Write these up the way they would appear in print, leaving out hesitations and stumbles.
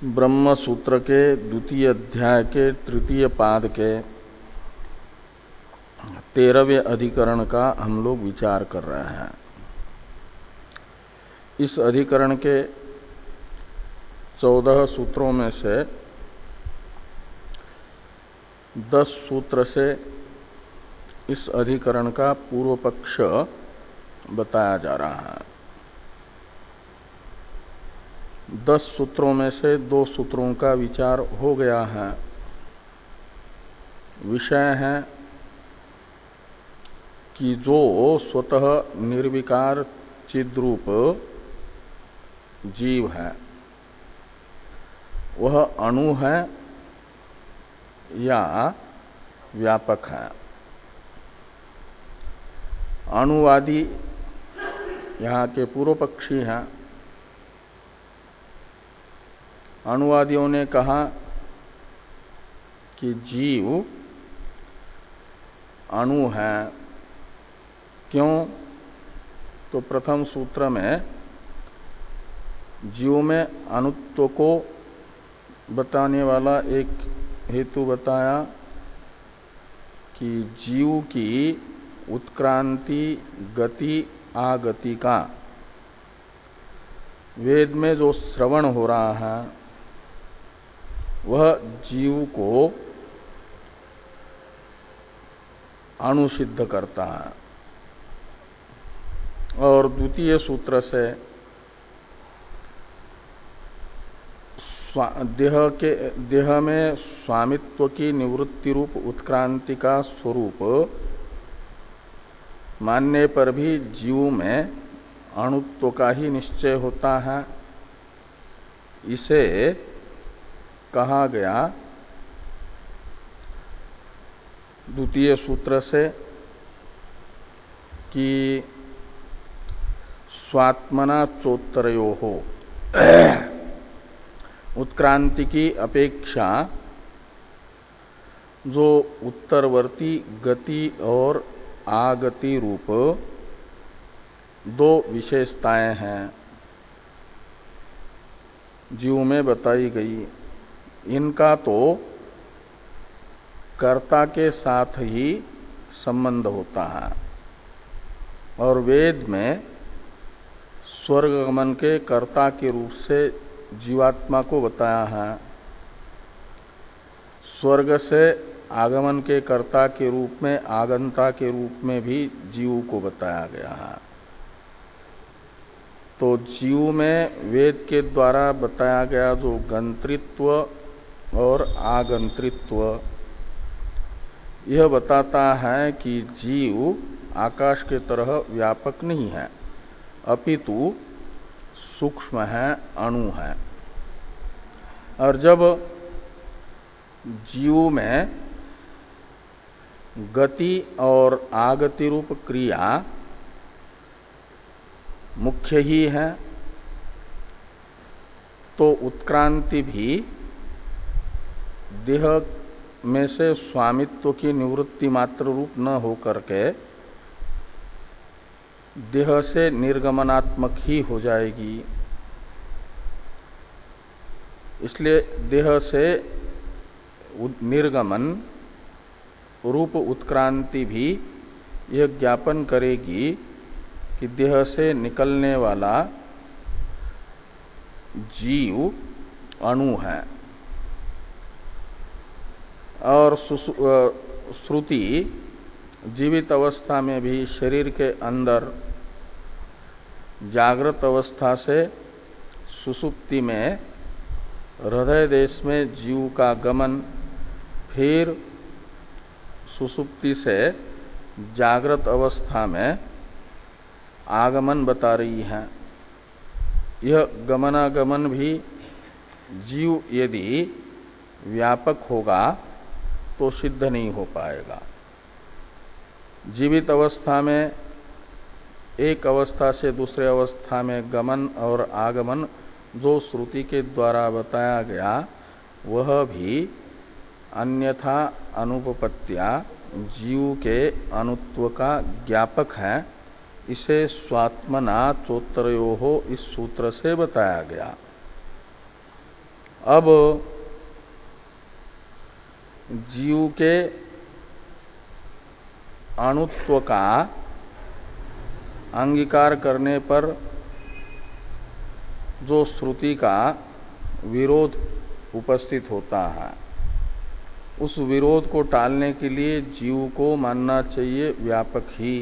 ब्रह्म सूत्र के द्वितीय अध्याय के तृतीय पाद के 13वें अधिकरण का हम लोग विचार कर रहे हैं। इस अधिकरण के 14 सूत्रों में से 10 सूत्र से इस अधिकरण का पूर्व पक्ष बताया जा रहा है। 10 सूत्रों में से 2 सूत्रों का विचार हो गया है। विषय है कि जो स्वतः निर्विकार चिद्रूप जीव है वह अणु है या व्यापक है। अणुवादी यहाँ के पूर्व पक्षी हैं। अणुवादियों ने कहा कि जीव अणु है। क्यों? तो प्रथम सूत्र में जीव में अणुत्व को बताने वाला एक हेतु बताया कि जीव की उत्क्रांति गति आगति का वेद में जो श्रवण हो रहा है वह जीव को अणु सिद्ध करता है। और द्वितीय सूत्र से देह में स्वामित्व की निवृत्ति रूप उत्क्रांति का स्वरूप मानने पर भी जीव में अणुत्व का ही निश्चय होता है। इसे कहा गया द्वितीय सूत्र से कि स्वात्मना चोत्तरयो हो उत्क्रांति की अपेक्षा जो उत्तरवर्ती गति और आगति रूप 2 विशेषताएं हैं जीव में बताई गई। इनका तो कर्ता के साथ ही संबंध होता है और वेद में स्वर्गगमन के कर्ता के रूप से जीवात्मा को बताया है। स्वर्ग से आगमन के कर्ता के रूप में आगंता के रूप में भी जीव को बताया गया है। तो जीव में वेद के द्वारा बताया गया जो गंतृत्व और आगंतृत्व यह बताता है कि जीव आकाश के तरह व्यापक नहीं है अपितु सूक्ष्म है, अणु है। और जब जीव में गति और आगति रूप क्रिया मुख्य ही है तो उत्क्रांति भी देह में से स्वामित्व की निवृत्ति मात्र रूप न होकर के देह से निर्गमनात्मक ही हो जाएगी। इसलिए देह से निर्गमन रूप उत्क्रांति भी यह ज्ञापन करेगी कि देह से निकलने वाला जीव अणु है। और श्रुति जीवित अवस्था में भी शरीर के अंदर जागृत अवस्था से सुषुप्ति में हृदय देश में जीव का गमन, फिर सुषुप्ति से जागृत अवस्था में आगमन बता रही है। यह गमनागमन भी जीव यदि व्यापक होगा तो सिद्ध नहीं हो पाएगा। जीवित अवस्था में एक अवस्था से दूसरे अवस्था में गमन और आगमन जो श्रुति के द्वारा बताया गया वह भी अन्यथा अनुपपत्तिया जीव के अणुत्व का ज्ञापक है। इसे स्वात्मना चोत्तरयो हो इस सूत्र से बताया गया। अब जीव के अणुत्व का अंगीकार करने पर जो श्रुति का विरोध उपस्थित होता है, उस विरोध को टालने के लिए जीव को मानना चाहिए व्यापक ही।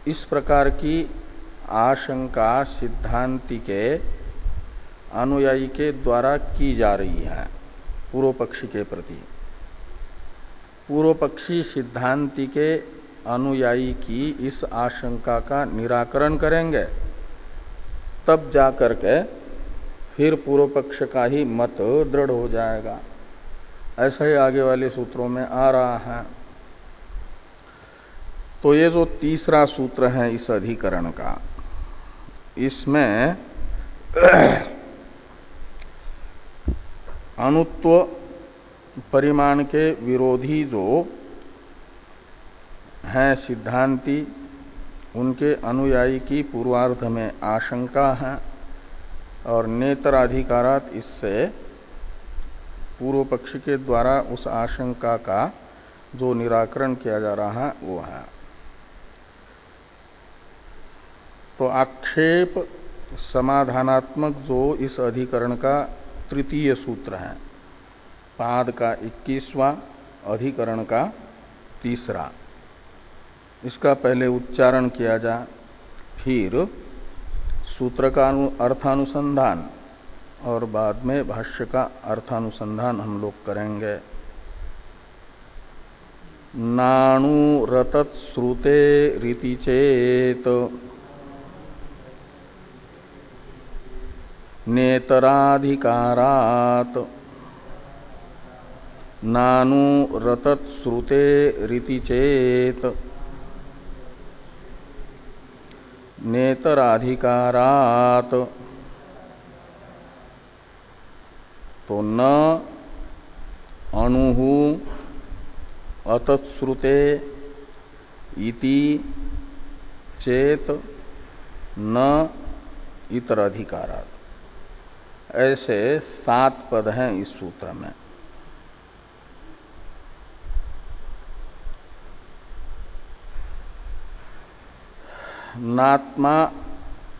इस प्रकार की आशंका सिद्धांति के अनुयायी के द्वारा की जा रही है पूर्व पक्षी के प्रति। पूर्व पक्षी सिद्धांति के अनुयायी की इस आशंका का निराकरण करेंगे, तब जाकर के फिर पूर्व पक्ष का ही मत दृढ़ हो जाएगा। ऐसा ही आगे वाले सूत्रों में आ रहा है। तो ये जो तीसरा सूत्र है इस अधिकरण का, इसमें अणुत्व परिमाण के विरोधी जो हैं सिद्धांती, उनके अनुयायी की पूर्वार्ध में आशंका है और नेत्राधिकारात इससे पूर्व पक्ष के द्वारा उस आशंका का जो निराकरण किया जा रहा है वो है। तो आक्षेप समाधानात्मक जो इस अधिकरण का तृतीय सूत्र है, पाद का 21वां, अधिकरण का तीसरा, इसका पहले उच्चारण किया जाए, फिर सूत्र का अर्थानुसंधान और बाद में भाष्य का अर्थानुसंधान हम लोग करेंगे। नाणु रतत श्रुते रीति चेत नेतराधिकारात नानु रतत श्रुते रीति चेत नेतराधिकारात, तो न अणुहु अतत्श्रुते इति चेत न इतराधिकारात। ऐसे 7 पद हैं इस सूत्र में। नात्मा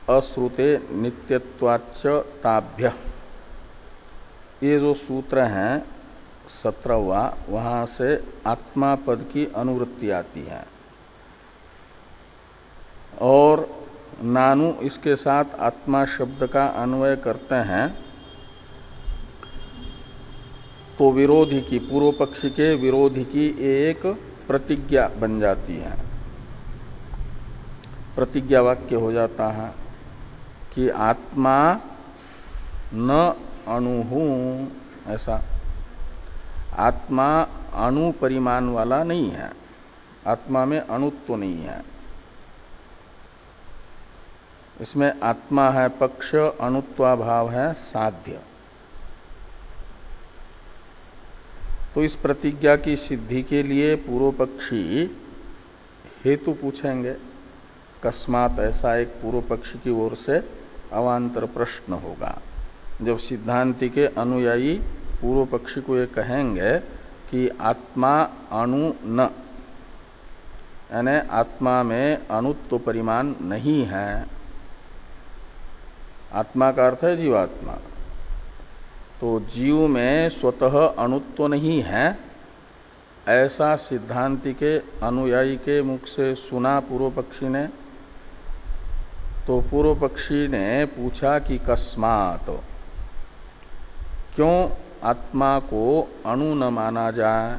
अश्रुते नित्यत्वाच्च ताभ्य, ये जो सूत्र हैं 17वां, वहां से आत्मा पद की अनुवृत्ति आती है और नानु इसके साथ आत्मा शब्द का अन्वय करते हैं तो विरोधी की, पूर्व पक्षी के विरोधी की एक प्रतिज्ञा बन जाती है, प्रतिज्ञा वाक्य हो जाता है कि आत्मा न अणुहु, ऐसा आत्मा अणु परिमाण वाला नहीं है, आत्मा में अणुत्व नहीं है। इसमें आत्मा है पक्ष, अणुत्वाभाव है साध्य। तो इस प्रतिज्ञा की सिद्धि के लिए पूर्व पक्षी हेतु पूछेंगे। कस्मात, ऐसा एक पूर्व पक्षी की ओर से अवांतर प्रश्न होगा। जब सिद्धांति के अनुयायी पूर्व पक्षी को ये कहेंगे कि आत्मा अणु न, यानी आत्मा में अणुत्व परिमाण नहीं है, आत्मा का अर्थ है जीवात्मा, तो जीव में स्वतः अणुत्व नहीं है, ऐसा सिद्धांति के अनुयायी के मुख से सुना पूर्व पक्षी ने। तो पूर्व पक्षी ने पूछा कि कस्मात, क्यों आत्मा को अणु न माना जाए।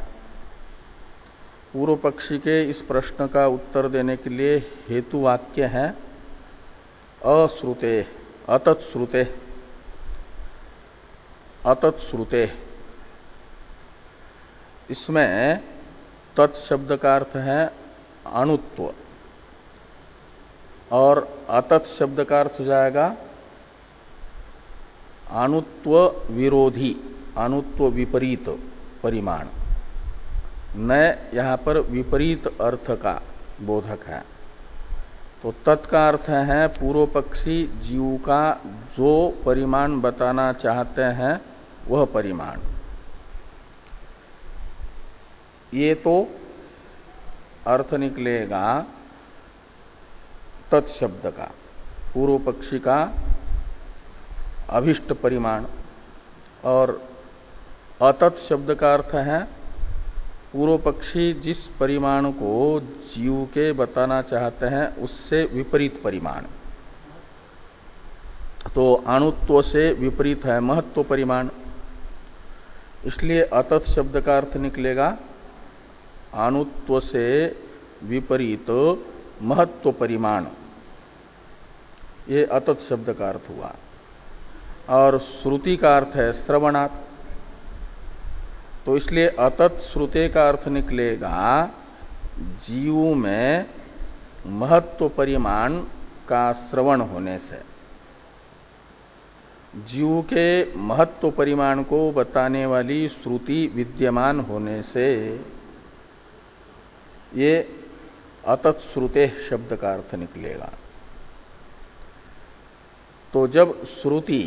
पूर्व पक्षी के इस प्रश्न का उत्तर देने के लिए हेतु वाक्य है अश्रुते, अतत्श्रुते, अतत्श्रुते। इसमें तत्शब्द का अर्थ है अणुत्व और अतत् शब्द का अर्थ हो जाएगा अणुत्व विरोधी, अणुत्व विपरीत परिमाण। न यहां पर विपरीत अर्थ का बोधक है। तो तत्का अर्थ है पूर्व पक्षी जीव का जो परिमाण बताना चाहते हैं वह परिमाण। ये तो अर्थ निकलेगा तत्शब्द का, पूर्व पक्षी का अभिष्ट परिमाण। और अतत् शब्द का अर्थ है पूर्व पक्षी जिस परिमाण को जीव के बताना चाहते हैं उससे विपरीत परिमाण। तो अणुत्व से विपरीत है महत्व परिमाण, इसलिए अतत् शब्द का अर्थ निकलेगा अणुत्व से विपरीत महत्व परिमाण। ये अतत् शब्द का अर्थ हुआ। और श्रुति का अर्थ है श्रवणात्, तो इसलिए अतत् श्रुते का अर्थ निकलेगा जीव में महत्व परिमाण का श्रवण होने से। जीव के महत्व परिमाण को बताने वाली श्रुति विद्यमान होने से ये अतत् श्रुते शब्द का अर्थ निकलेगा। तो जब श्रुति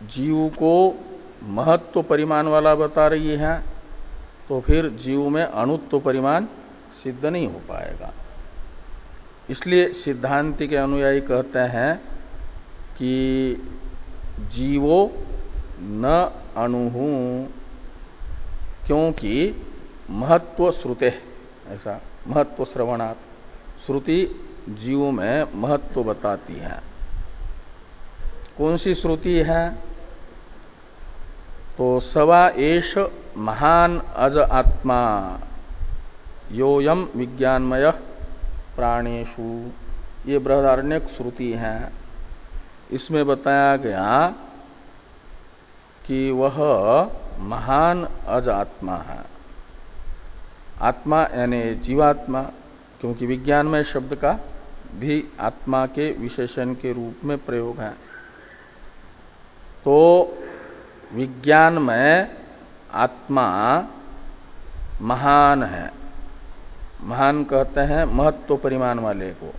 जीव को महत्व परिमाण वाला बता रही है तो फिर जीव में अणुत्व परिमाण सिद्ध नहीं हो पाएगा। इसलिए सिद्धांति के अनुयायी कहते हैं कि जीवो न अणुहु, क्योंकि महत्व श्रुते, ऐसा महत्व श्रवणात्, श्रुति जीव में महत्व बताती है। कौन सी श्रुति है? तो सवा एष महान अज आत्मा योयम विज्ञानमय प्राणेषु, ये बृहदारण्यक श्रुति है। इसमें बताया गया कि वह महान अज आत्मा है। आत्मा यानी जीवात्मा, क्योंकि विज्ञानमय शब्द का भी आत्मा के विशेषण के रूप में प्रयोग है। तो विज्ञान में आत्मा महान है। महान कहते हैं महत्व परिमाण वाले को।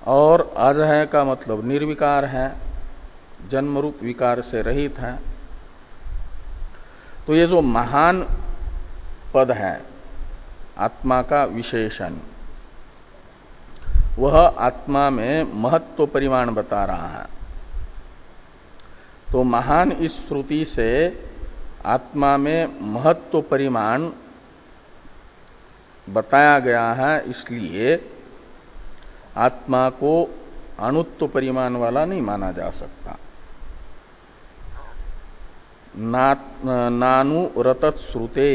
और अज है का मतलब निर्विकार है, जन्म रूप विकार से रहित है। तो ये जो महान पद है आत्मा का विशेषण, वह आत्मा में महत्व परिमाण बता रहा है। तो महान इस श्रुति से आत्मा में महत्व परिमाण बताया गया है, इसलिए आत्मा को अणुत्व परिमाण वाला नहीं माना जा सकता। नानु रतत श्रुते,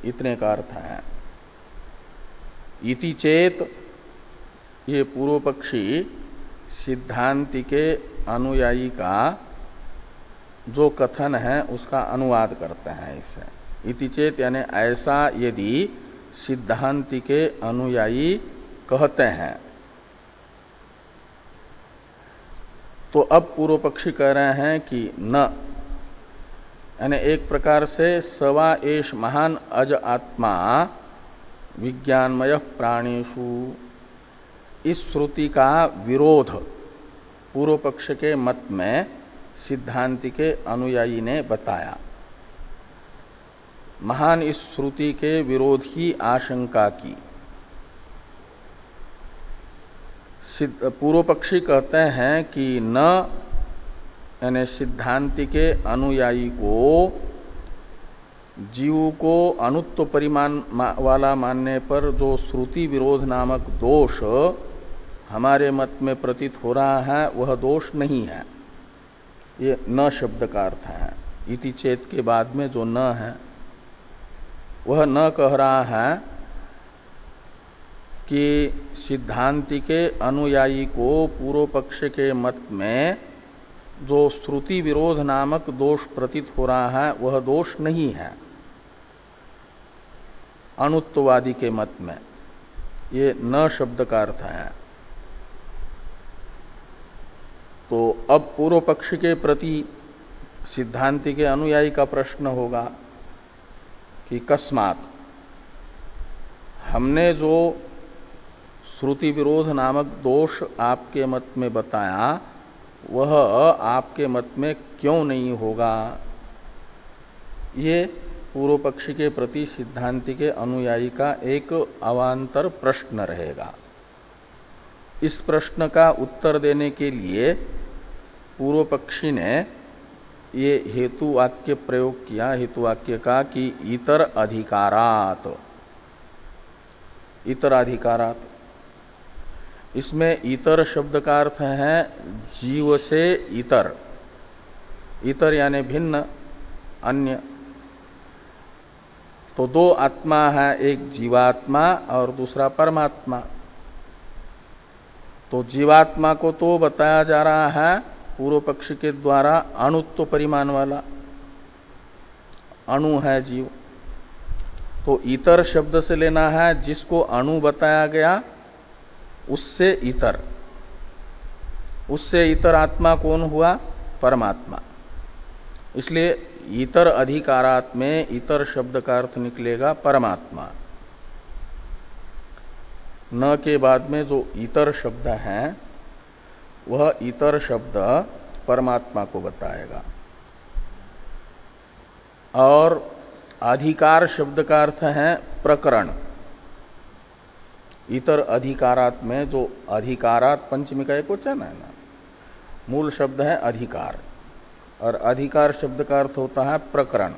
इतने का अर्थ है। इति चेत, ये पूर्व पक्षी सिद्धांति के अनुयायी का जो कथन है उसका अनुवाद करते हैं इसे। इति चेत यानी ऐसा यदि सिद्धांति के अनुयायी कहते हैं, तो अब पूर्व पक्षी कह रहे हैं कि न, यानी एक प्रकार से सवा एष महान अज आत्मा विज्ञानमय प्राणेषु, इस श्रुति का विरोध पूर्व पक्ष के मत में सिद्धांति के अनुयायी ने बताया। महान इस श्रुति के विरोध की आशंका की। पूर्व पक्षी कहते हैं कि न, यानी सिद्धांति के अनुयायी को जीव को अणुत्व परिमाण वाला मानने पर जो श्रुति विरोध नामक दोष हमारे मत में प्रतीत हो रहा है वह दोष नहीं है। ये न शब्द का अर्थ है। इति चेत के बाद में जो न है वह न कह रहा है कि सिद्धांति के अनुयायी को पूर्व पक्ष के मत में जो श्रुति विरोध नामक दोष प्रतीत हो रहा है वह दोष नहीं है अणुत्ववादी के मत में। ये न शब्द का अर्थ है। तो अब पूर्व पक्ष के प्रति सिद्धांति के अनुयायी का प्रश्न होगा कि कस्मात्, हमने जो श्रुति विरोध नामक दोष आपके मत में बताया वह आपके मत में क्यों नहीं होगा, ये पूर्व पक्षी के प्रति सिद्धांति के अनुयायी का एक अवान्तर प्रश्न रहेगा। इस प्रश्न का उत्तर देने के लिए पूर्व पक्षी ने ये हेतु वाक्य प्रयोग किया, हेतु वाक्य का कि इतर अधिकारात, इतर अधिकारात। इसमें इतर शब्द का अर्थ है जीव से इतर, इतर यानी भिन्न, अन्य। तो दो आत्मा है, एक जीवात्मा और दूसरा परमात्मा। तो जीवात्मा को तो बताया जा रहा है पूर्व पक्ष के द्वारा अणुत्व परिमाण वाला, अणु है जीव। तो इतर शब्द से लेना है जिसको अणु बताया गया उससे इतर, उससे इतर आत्मा कौन हुआ, परमात्मा। इसलिए इतर अधिकारात में इतर शब्द का अर्थ निकलेगा परमात्मा। न के बाद में जो इतर शब्द है वह इतर शब्द परमात्मा को बताएगा। और अधिकार शब्द का अर्थ है प्रकरण। इतर अधिकारात में जो अधिकारात पंचमी का एक वचन है ना, मूल शब्द है अधिकार, और अधिकार शब्द का अर्थ होता है प्रकरण।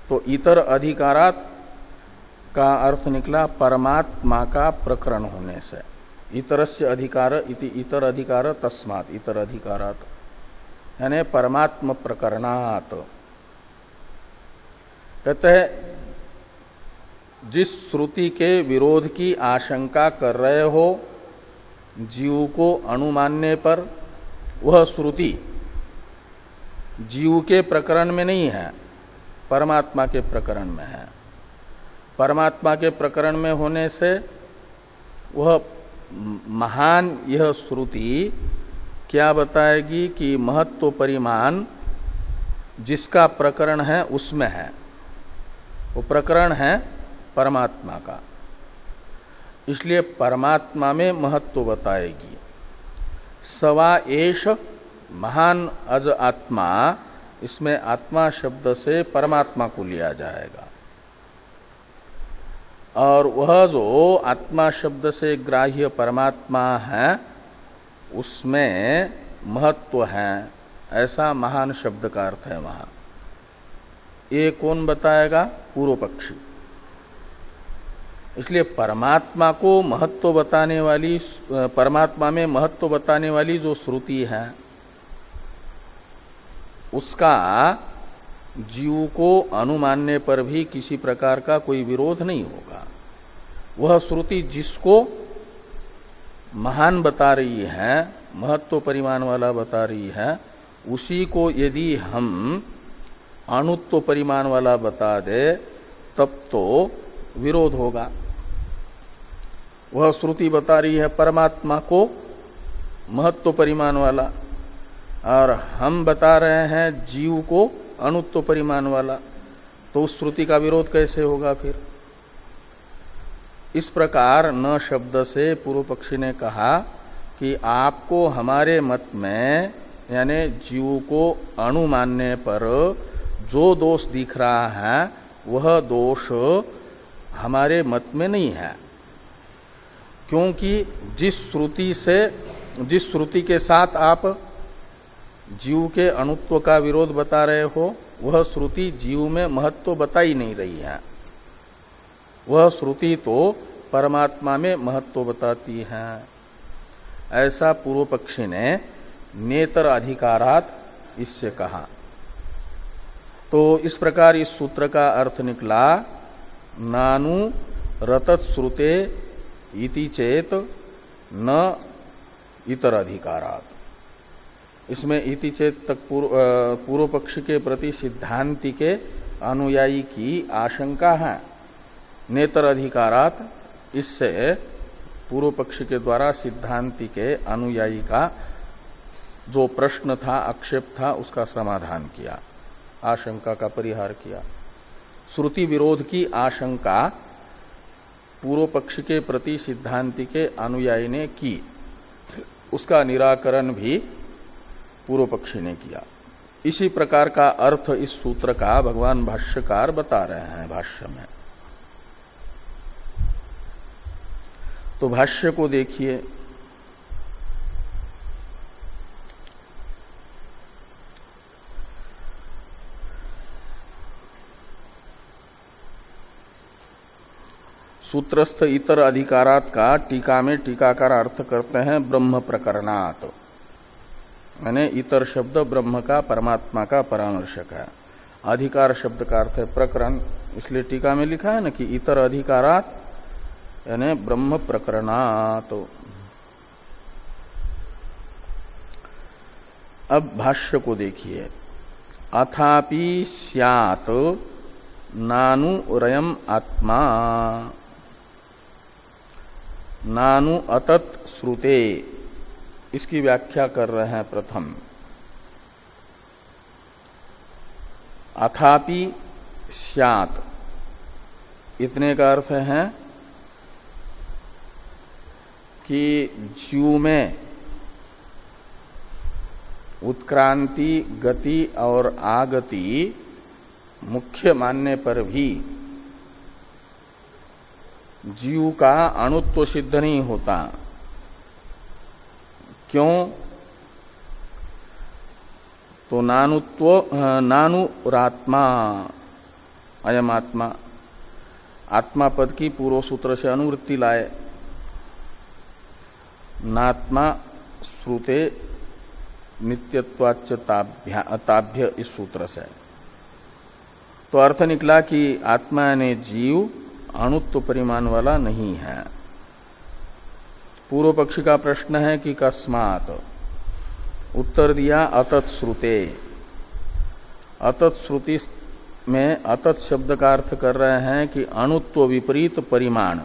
तो इतर अधिकारात का अर्थ निकला परमात्मा का प्रकरण होने से। इतरस्य अधिकार इति इतर अधिकार तस्मात् इतर अधिकारात, यानी परमात्म प्रकरणात्। कहते हैं जिस श्रुति के विरोध की आशंका कर रहे हो जीव को अणु मानने पर, वह श्रुति जीव के प्रकरण में नहीं है, परमात्मा के प्रकरण में है। परमात्मा के प्रकरण में होने से वह महान यह श्रुति क्या बताएगी कि महत्व परिमाण जिसका प्रकरण है उसमें है, वो प्रकरण है परमात्मा का। इसलिए परमात्मा में महत्व बताएगी। सवा एष महान अज आत्मा, इसमें आत्मा शब्द से परमात्मा को लिया जाएगा। और वह जो आत्मा शब्द से ग्राह्य परमात्मा है उसमें महत्व है, ऐसा महान शब्द का अर्थ है वहां। ये कौन बताएगा, पूर्व पक्षी। इसलिए परमात्मा को महत्व बताने वाली, परमात्मा में महत्व बताने वाली जो श्रुति है उसका जीव को अनुमानने पर भी किसी प्रकार का कोई विरोध नहीं होगा। वह श्रुति जिसको महान बता रही है, महत्व परिमाण वाला बता रही है, उसी को यदि हम अणुत्व परिमाण वाला बता दे तब तो विरोध होगा। वह श्रुति बता रही है परमात्मा को महत्व परिमाण वाला, और हम बता रहे हैं जीव को अणुत्व परिमाण वाला, तो उस श्रुति का विरोध कैसे होगा फिर। इस प्रकार न शब्द से पूर्व पक्षी ने कहा कि आपको हमारे मत में, यानी जीव को अणु मानने पर जो दोष दिख रहा है वह दोष हमारे मत में नहीं है, क्योंकि जिस श्रुति के साथ आप जीव के अणुत्व का विरोध बता रहे हो वह श्रुति जीव में महत्व बता ही नहीं रही है। वह श्रुति तो परमात्मा में महत्व बताती है। ऐसा पूर्व पक्षी ने नेतर अधिकारात इससे कहा। तो इस प्रकार इस सूत्र का अर्थ निकला, नानु रतत श्रुते इति चेत न इतर अधिकारात। इसमें इति चेत तक पूर्व पक्ष के प्रति सिद्धांति के अनुयायी की आशंका है। नेतर अधिकारात, इससे पूर्व पक्ष के द्वारा सिद्धांति के अनुयायी का जो प्रश्न था, आक्षेप था, उसका समाधान किया, आशंका का परिहार किया। श्रुति विरोध की आशंका पूर्व पक्ष के प्रति सिद्धांति के अनुयायी ने की, उसका निराकरण भी पूर्व पक्षी ने किया। इसी प्रकार का अर्थ इस सूत्र का भगवान भाष्यकार बता रहे हैं भाष्य में। तो भाष्य को देखिए, सूत्रस्थ इतर अधिकारात का टीका में टीकाकार अर्थ करते हैं ब्रह्म प्रकरणात्, यानी इतर शब्द ब्रह्म का, परमात्मा का परामर्शक है। अधिकार शब्द का अर्थ है प्रकरण, इसलिए टीका में लिखा है ना कि इतर अधिकारात यानी ब्रह्म प्रकरणात्। अब भाष्य को देखिए, अथापि स्यात् नानु रयम आत्मा नानु अतत् श्रुते, इसकी व्याख्या कर रहे हैं प्रथम। अथापि स्यात् इतने का अर्थ है कि जीव में उत्क्रांति, गति और आगति मुख्य मानने पर भी जीव का अणुत्व सिद्ध नहीं होता। क्यों? तो नानुरात्मा अयम आत्मा, आत्मा पद की पूर्व सूत्र से अनुवृत्ति लाए। नात्मा श्रुते नित्यत्वाच्च ताभ्य, इस सूत्र से तो अर्थ निकला कि आत्मा ने जीव अणुत्व परिमाण वाला नहीं है। पूर्व पक्षी का प्रश्न है कि कस्मात्, उत्तर दिया अतत् श्रुते। अतत् श्रुति में अतत् शब्द का अर्थ कर रहे हैं कि अणुत्व विपरीत परिमाण,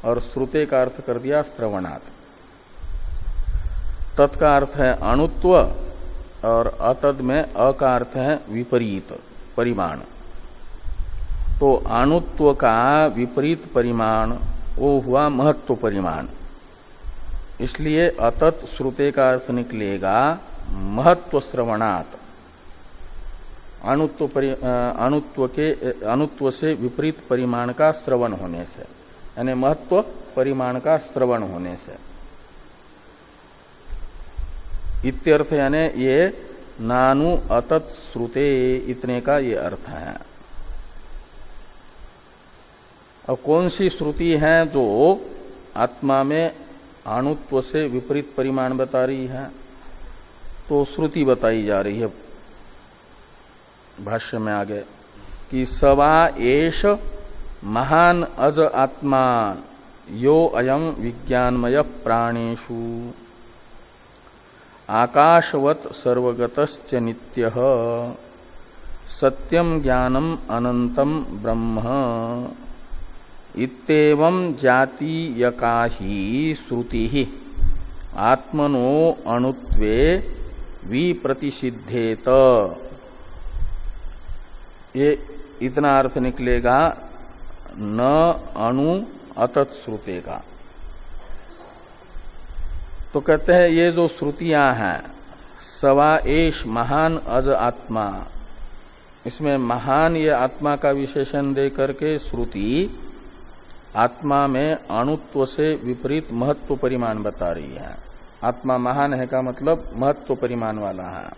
और श्रुते का अर्थ कर दिया श्रवणात्। तत् का अर्थ है अणुत्व और अतद में अ का अर्थ है विपरीत परिमाण। तो अणुत्व का विपरीत परिमाण वो हुआ महत्व परिमाण, इसलिए अतत् श्रुते का अर्थ निकलेगा महत्व श्रवणात्, अणुत्व से विपरीत परिमाण का श्रवण होने से, यानी महत्व परिमाण का श्रवण होने से। इत्यर्थ यानी ये नानु अतत् श्रुते, इतने का ये अर्थ है। और कौन सी श्रुति है जो आत्मा में अणुत्व से विपरीत परिमाण बता रही है? तो श्रुति बताई जा रही है भाष्य में आगे कि सवा एष महान अज आत्मा यो अयम विज्ञानमय प्राणेषु आकाशवत सर्वगतश्च नित्यः सत्यम ज्ञानम अनंतम ब्रह्म इत्येवं जातीयका ही श्रुति ही आत्मनो अणुत्वे विप्रतिषिद्धेत। ये इतना अर्थ निकलेगा न अणु अतत् श्रुते का। तो कहते हैं ये जो श्रुतियां हैं, सवा एष महान अज आत्मा, इसमें महान ये आत्मा का विशेषण दे करके श्रुति आत्मा में अणुत्व से विपरीत महत्व परिमाण बता रही है। आत्मा महान है का मतलब महत्व परिमाण वाला है।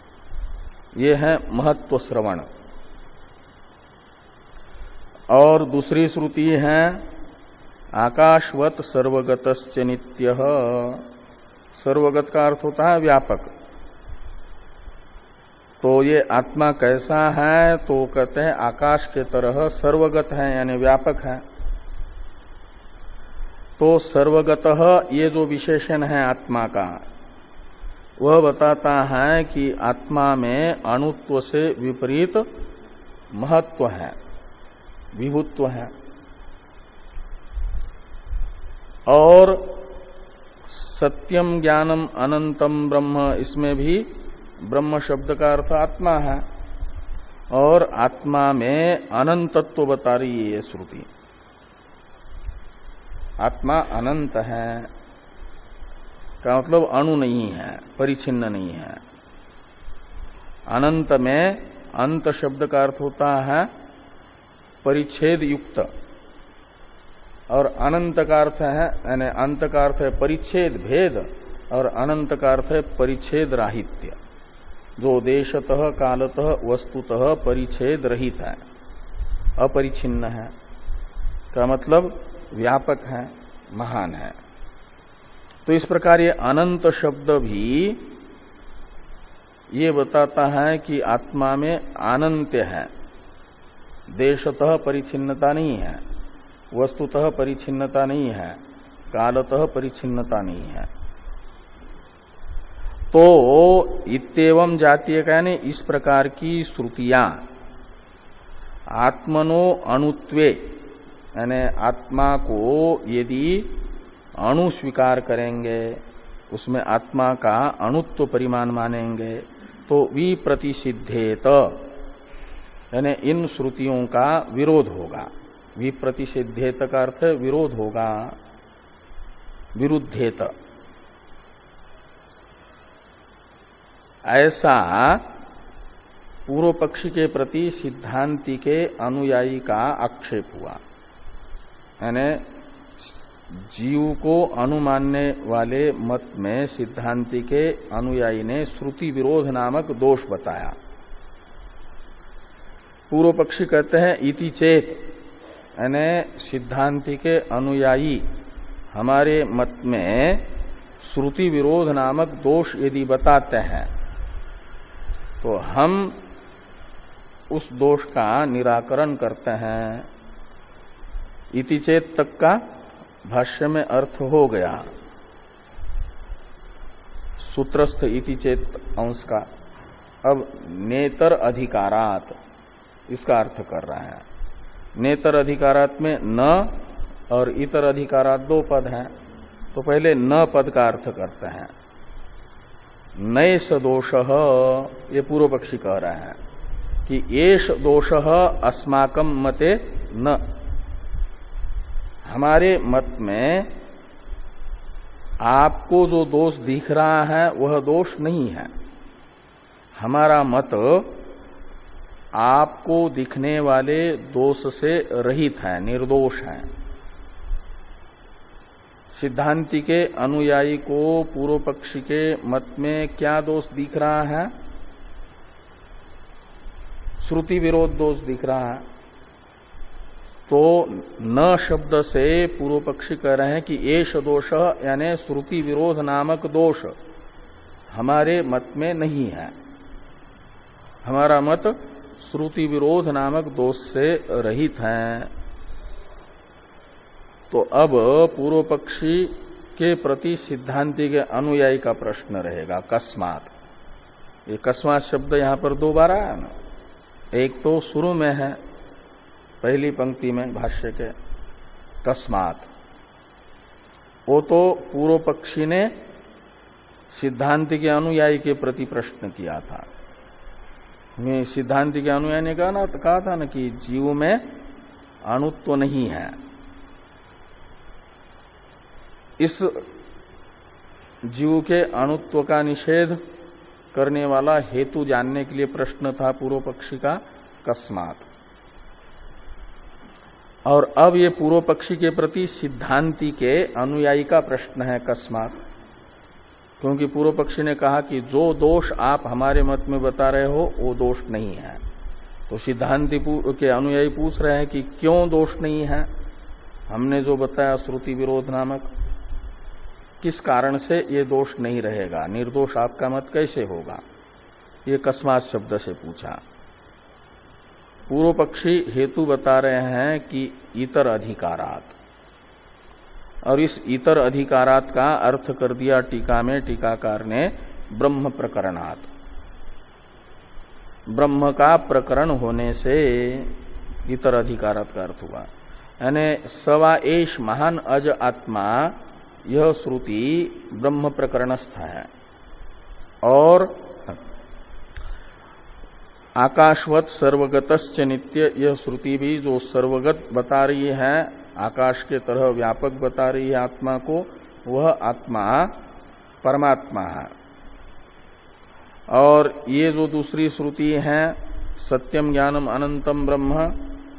ये है महत्व श्रवण। और दूसरी श्रुति है आकाशवत सर्वगतश्च नित्यः। सर्वगत का अर्थ होता है व्यापक। तो ये आत्मा कैसा है? तो कहते हैं आकाश के तरह सर्वगत है, यानी व्यापक है। तो सर्वगतः ये जो विशेषण है आत्मा का, वह बताता है कि आत्मा में अणुत्व से विपरीत महत्व है, विभुत्व है। और सत्यम ज्ञानम अनंतम ब्रह्म, इसमें भी ब्रह्म शब्द का अर्थ आत्मा है। और आत्मा में अनंतत्व बता रही है ये श्रुति। आत्मा अनंत है का मतलब अणु नहीं है, परिच्छिन्न नहीं है। अनंत में अंत शब्द का अर्थ होता है परिच्छेद युक्त, और अनंत का अर्थ है, यानी अंत का अर्थ है परिच्छेद भेद, और अनंत का अर्थ है परिच्छेद राहित्य, जो देशतः कालतः वस्तुतः परिच्छेद रहित है, अपरिच्छिन्न है, का मतलब व्यापक है, महान है। तो इस प्रकार ये अनंत शब्द भी ये बताता है कि आत्मा में अनंत्य है, देशतः परिच्छिन्नता नहीं है, वस्तुतः परिच्छिन्नता नहीं है, कालतः परिच्छिन्नता नहीं है। तो इत्येवं जातीय का यानी इस प्रकार की श्रुतियां आत्मनो अणुत्वे, यानी आत्मा को यदि अणु स्वीकार करेंगे, उसमें आत्मा का अणुत्व परिमाण मानेंगे, तो विप्रतिषिद्धेत, यानी इन श्रुतियों का विरोध होगा। विप्रतिषिद्धेत का अर्थ विरोध होगा, विरुद्धेत। ऐसा पूर्व पक्षी के प्रति सिद्धांति के अनुयायी का आक्षेप हुआ। यानी जीव को अनुमानने वाले मत में सिद्धांति के अनुयायी ने श्रुति विरोध नामक दोष बताया। पूर्व पक्षी कहते हैं इति चेत, यानी सिद्धांति के अनुयायी हमारे मत में श्रुति विरोध नामक दोष यदि बताते हैं तो हम उस दोष का निराकरण करते हैं। इति चेत तक का भाष्य में अर्थ हो गया, सूत्रस्थ इति चेत अंश का। अब नेतर अधिकारात इसका अर्थ कर रहे हैं। नेतर अधिकारात में न और इतर अधिकारात दो पद हैं, तो पहले न पद का अर्थ करते हैं। नैष दोषः, ये पूर्व पक्षी कह रहे हैं कि एष दोषः अस्माकं मते न, हमारे मत में आपको जो दोष दिख रहा है वह दोष नहीं है। हमारा मत आपको दिखने वाले दोष से रहित है, निर्दोष है। सिद्धांति के अनुयायी को पूर्व पक्षी के मत में क्या दोष दिख रहा है? श्रुति विरोध दोष दिख रहा है। तो न शब्द से पूर्व पक्षी कह रहे हैं कि एष दोष, यानी श्रुति विरोध नामक दोष हमारे मत में नहीं है। हमारा मत श्रुति विरोध नामक दोष से रहित है। तो अब पूर्व पक्षी के प्रति सिद्धांति के अनुयायी का प्रश्न रहेगा, कस्मात। ये कस्मात शब्द यहां पर दो बार आया ना, एक तो शुरू में है पहली पंक्ति में भाष्य के कस्मात, वो तो पूर्व पक्षी ने सिद्धांति के अनुयायी के प्रति प्रश्न किया था। सिद्धांति के अनुयायी ने कहा था ना कि जीव में अणुत्व नहीं है। इस जीव के अणुत्व का निषेध करने वाला हेतु जानने के लिए प्रश्न था पूर्व पक्षी का, कस्मात। और अब ये पूर्व पक्षी के प्रति सिद्धांति के अनुयायी का प्रश्न है, कस्मात। क्योंकि पूर्व पक्षी ने कहा कि जो दोष आप हमारे मत में बता रहे हो वो दोष नहीं है। तो सिद्धांति के अनुयायी पूछ रहे हैं कि क्यों दोष नहीं है? हमने जो बताया श्रुति विरोध नामक, किस कारण से ये दोष नहीं रहेगा? निर्दोष आपका मत कैसे होगा? ये कस्मात शब्द से पूछा। पूर्व पक्षी हेतु बता रहे हैं कि इतर अधिकारात, और इस इतर अधिकारात का अर्थ कर दिया टीका में टीकाकार ने ब्रह्म प्रकरणात। ब्रह्म का प्रकरण होने से इतर अधिकारात का अर्थ हुआ। यानी सवा एष महान अज आत्मा, यह श्रुति ब्रह्म प्रकरणस्थ है। और आकाशवत सर्वगतश्च नित्य, यह श्रुति भी जो सर्वगत बता रही है आकाश के तरह व्यापक बता रही है आत्मा को, वह आत्मा परमात्मा है। और ये जो दूसरी श्रुति है सत्यम ज्ञानम अनंतम ब्रह्म,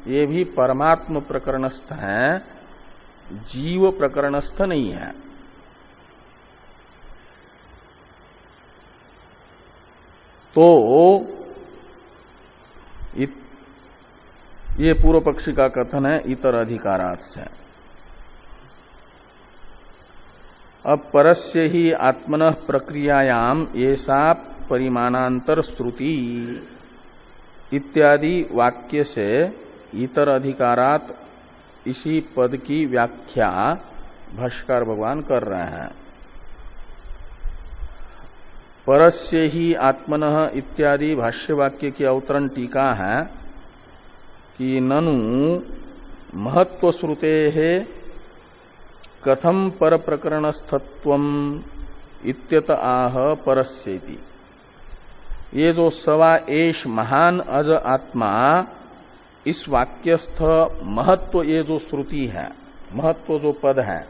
ये भी परमात्म प्रकरणस्थ है, जीव प्रकरणस्थ नहीं है। तो ये पूर्व पक्षी का कथन है इतर अधिकारात् से। अब परस्य ही आत्मनः प्रक्रियायाम ऐसा परिमाणांतर श्रुति इत्यादि वाक्य से इतर अधिकारात् इसी पद की व्याख्या भाष्यकार भगवान कर रहे हैं। परस्य ही आत्मनः इत्यादि भाष्य वाक्य की अवतरण टीका है कि ननु महत्व श्रुते है कथम पर प्रकरणस्थत्वम इत्यत आह परस्येति। ये जो सवा एष महान अज आत्मा, इस वाक्यस्थ महत्व, ये जो श्रुति है, महत्व जो पद है,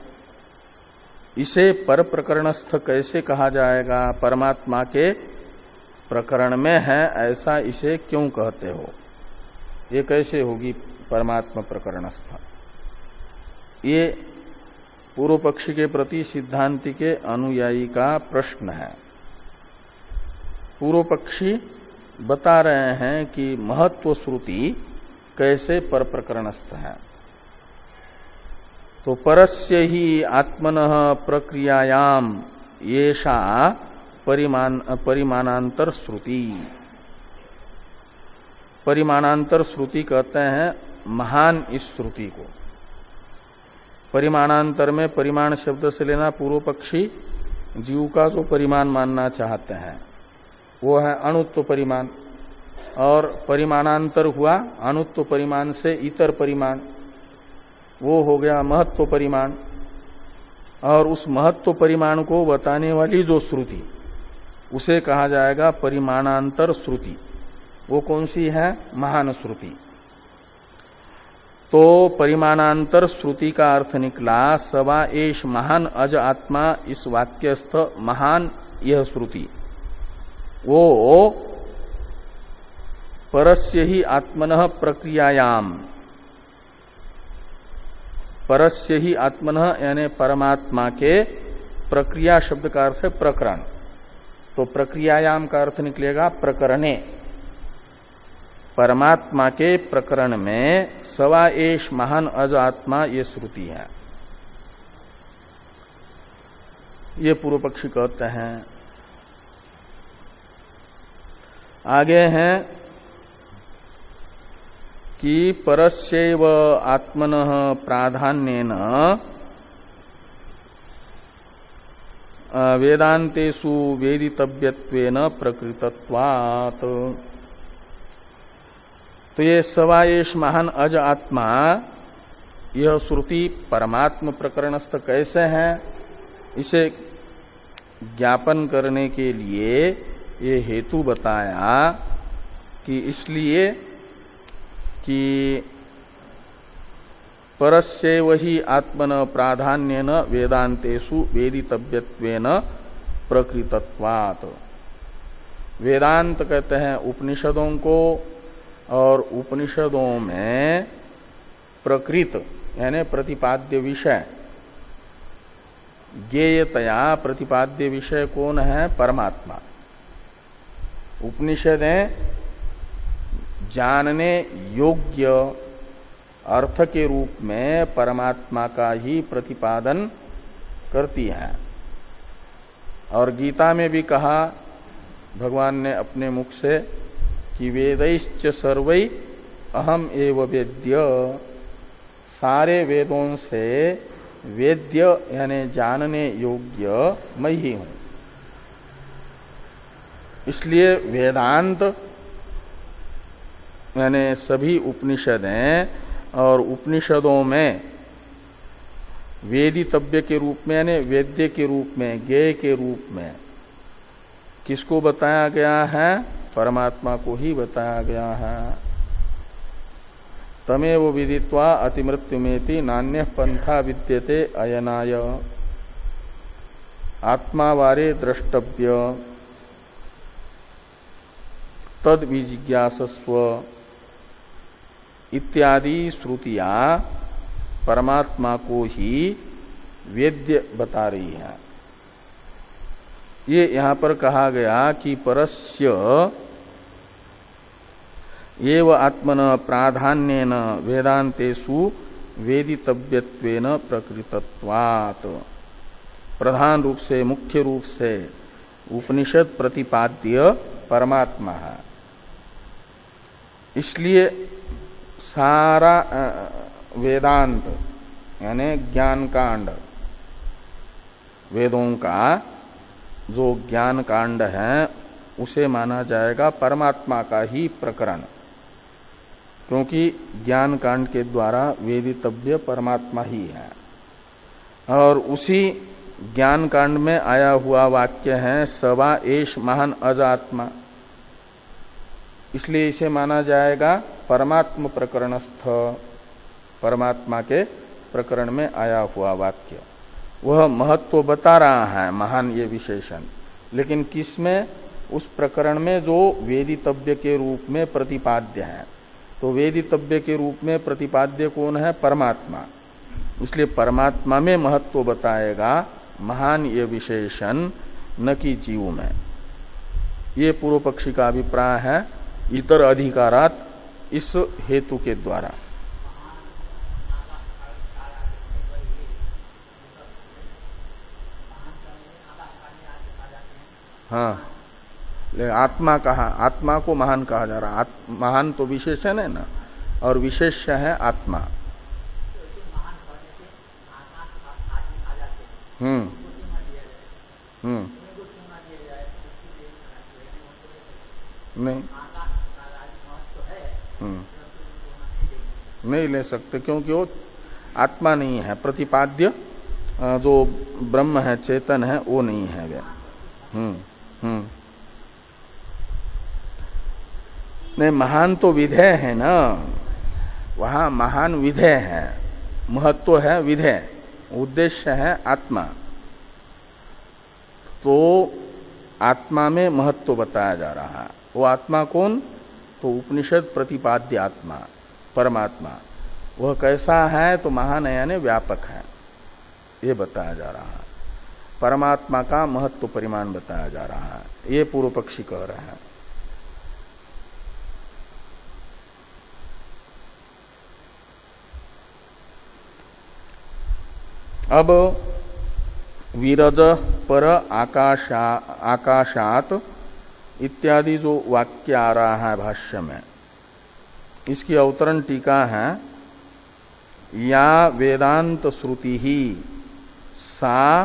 इसे पर प्रकरणस्थ कैसे कहा जाएगा? परमात्मा के प्रकरण में है ऐसा इसे क्यों कहते हो? ये कैसे होगी परमात्मा प्रकरणस्थ? ये पूर्व पक्षी के प्रति सिद्धांति के अनुयायी का प्रश्न है। पूर्व पक्षी बता रहे हैं कि महत्व श्रुति कैसे पर प्रकरणस्थ है। तो परस्य ही आत्मनः प्रक्रियायाम येषा परिमाणांतर श्रुति। परिमाणांतर श्रुति कहते हैं महान इस श्रुति को। परिमाणांतर में परिमाण शब्द से लेना पूर्व पक्षी जीव का जो परिमाण मानना चाहते हैं वो है अणुत्व परिमाण, और परिमाणांतर हुआ अणुत्व परिमाण से इतर परिमाण, वो हो गया महत्व परिमाण। और उस महत्व परिमाण को बताने वाली जो श्रुति उसे कहा जाएगा परिमाणांतर श्रुति। वो कौन सी है? महान श्रुति। तो परिमाणांतर श्रुति का अर्थ निकला सवा एष महान अज आत्मा, इस वाक्यस्थ महान यह श्रुति वो परस्य ही आत्मनः प्रक्रियायाम, परस्य ही आत्मनः यानी परमात्मा के, प्रक्रिया शब्द का अर्थ है प्रकरण, तो प्रक्रियायाम का अर्थ निकलेगा प्रकरणे। परमात्मा के प्रकरण में सवा एष महान अज आत्मा ये श्रुति है। ये पूर्व पक्षी कहते हैं। आगे हैं कि परस्यैव आत्मनः प्राधान्येन वेदांतेषु वेदितव्यत्वेन प्रकृतत्वात्। तो ये सवा एष महान अज आत्मा, यह श्रुति परमात्म प्रकरणस्थ कैसे है, इसे ज्ञापन करने के लिए ये हेतु बताया कि इसलिए कि परस्यैव ही आत्मन प्राधान्येन वेदांतेषु वेदितव्यत्वेन प्रकृतत्वात्। वेदांत कहते हैं उपनिषदों को, और उपनिषदों में प्रकृत यानी प्रतिपाद्य विषय, ज्ञेयतया प्रतिपाद्य विषय कौन है? परमात्मा। उपनिषदें जानने योग्य अर्थ के रूप में परमात्मा का ही प्रतिपादन करती हैं। और गीता में भी कहा भगवान ने अपने मुख से कि वेदैश्च सर्वै अहम एव वेद्य, सारे वेदों से वेद्य यानी जानने योग्य मैं ही हूं। इसलिए वेदांत यानी सभी उपनिषदें, और उपनिषदों में वेदितव्य के रूप में यानी वेद्य के रूप में, ज्ञेय के रूप में किसको बताया गया है? परमात्मा को ही बताया गया है। तमेव विदित्वा अतिमृत्युमेति नान्यः पंथा विद्यते अयनाय आत्मावारे द्रष्टव्य तद विजिज्ञासस्व इत्यादि श्रुतियां परमात्मा को ही वेद्य बता रही है। ये यहां पर कहा गया कि परस्य एव आत्मन प्राधान्येन वेदांतेषु वेदितव्यत्वेन प्रकृतत्वात्, प्रधान रूप से मुख्य रूप से उपनिषद प्रतिपाद्य परमात्मा है। इसलिए सारा वेदांत यानी ज्ञान कांड, वेदों का जो ज्ञान कांड है उसे माना जाएगा परमात्मा का ही प्रकरण, क्योंकि ज्ञान कांड के द्वारा वेदितव्य परमात्मा ही है। और उसी ज्ञान कांड में आया हुआ वाक्य है सवा एष महान अजात्मा, इसलिए इसे माना जाएगा परमात्म प्रकरणस्थ, परमात्मा के प्रकरण में आया हुआ वाक्य। वह महत्व बता रहा है महान ये विशेषण, लेकिन किसमें? उस प्रकरण में जो वेदितव्य के रूप में प्रतिपाद्य है। तो वेदितव्य के रूप में प्रतिपाद्य कौन है? परमात्मा। इसलिए परमात्मा में महत्व बताएगा महान ये विशेषण, न कि जीव में। ये पूर्व पक्षी का अभिप्राय है इतर अधिकारात इस हेतु के द्वारा। हाँ, आत्मा कहा, आत्मा को महान कहा जा रहा। महान तो विशेषण है ना, और विशेष्य है आत्मा। नहीं नहीं ले सकते, क्योंकि वो आत्मा नहीं है। प्रतिपाद्य जो ब्रह्म है, चेतन है, वो नहीं है वे। नहीं, महान तो विधेय है ना, वहां महान विधेय है, महत्व है विधेय, उद्देश्य है आत्मा। तो आत्मा में महत्व बताया जा रहा है। वो आत्मा कौन? तो उपनिषद प्रतिपाद्य आत्मा परमात्मा। वह कैसा है? तो महान है यानी व्यापक है, ये बताया जा रहा है। परमात्मा का महत्व परिमाण बताया जा रहा है, ये पूर्व पक्षी कह रहे हैं। अब वीरज पर आकाशात इत्यादि जो वाक्य आ रहा है भाष्य में, इसकी अवतरण टीका है या वेदांत श्रुति ही सा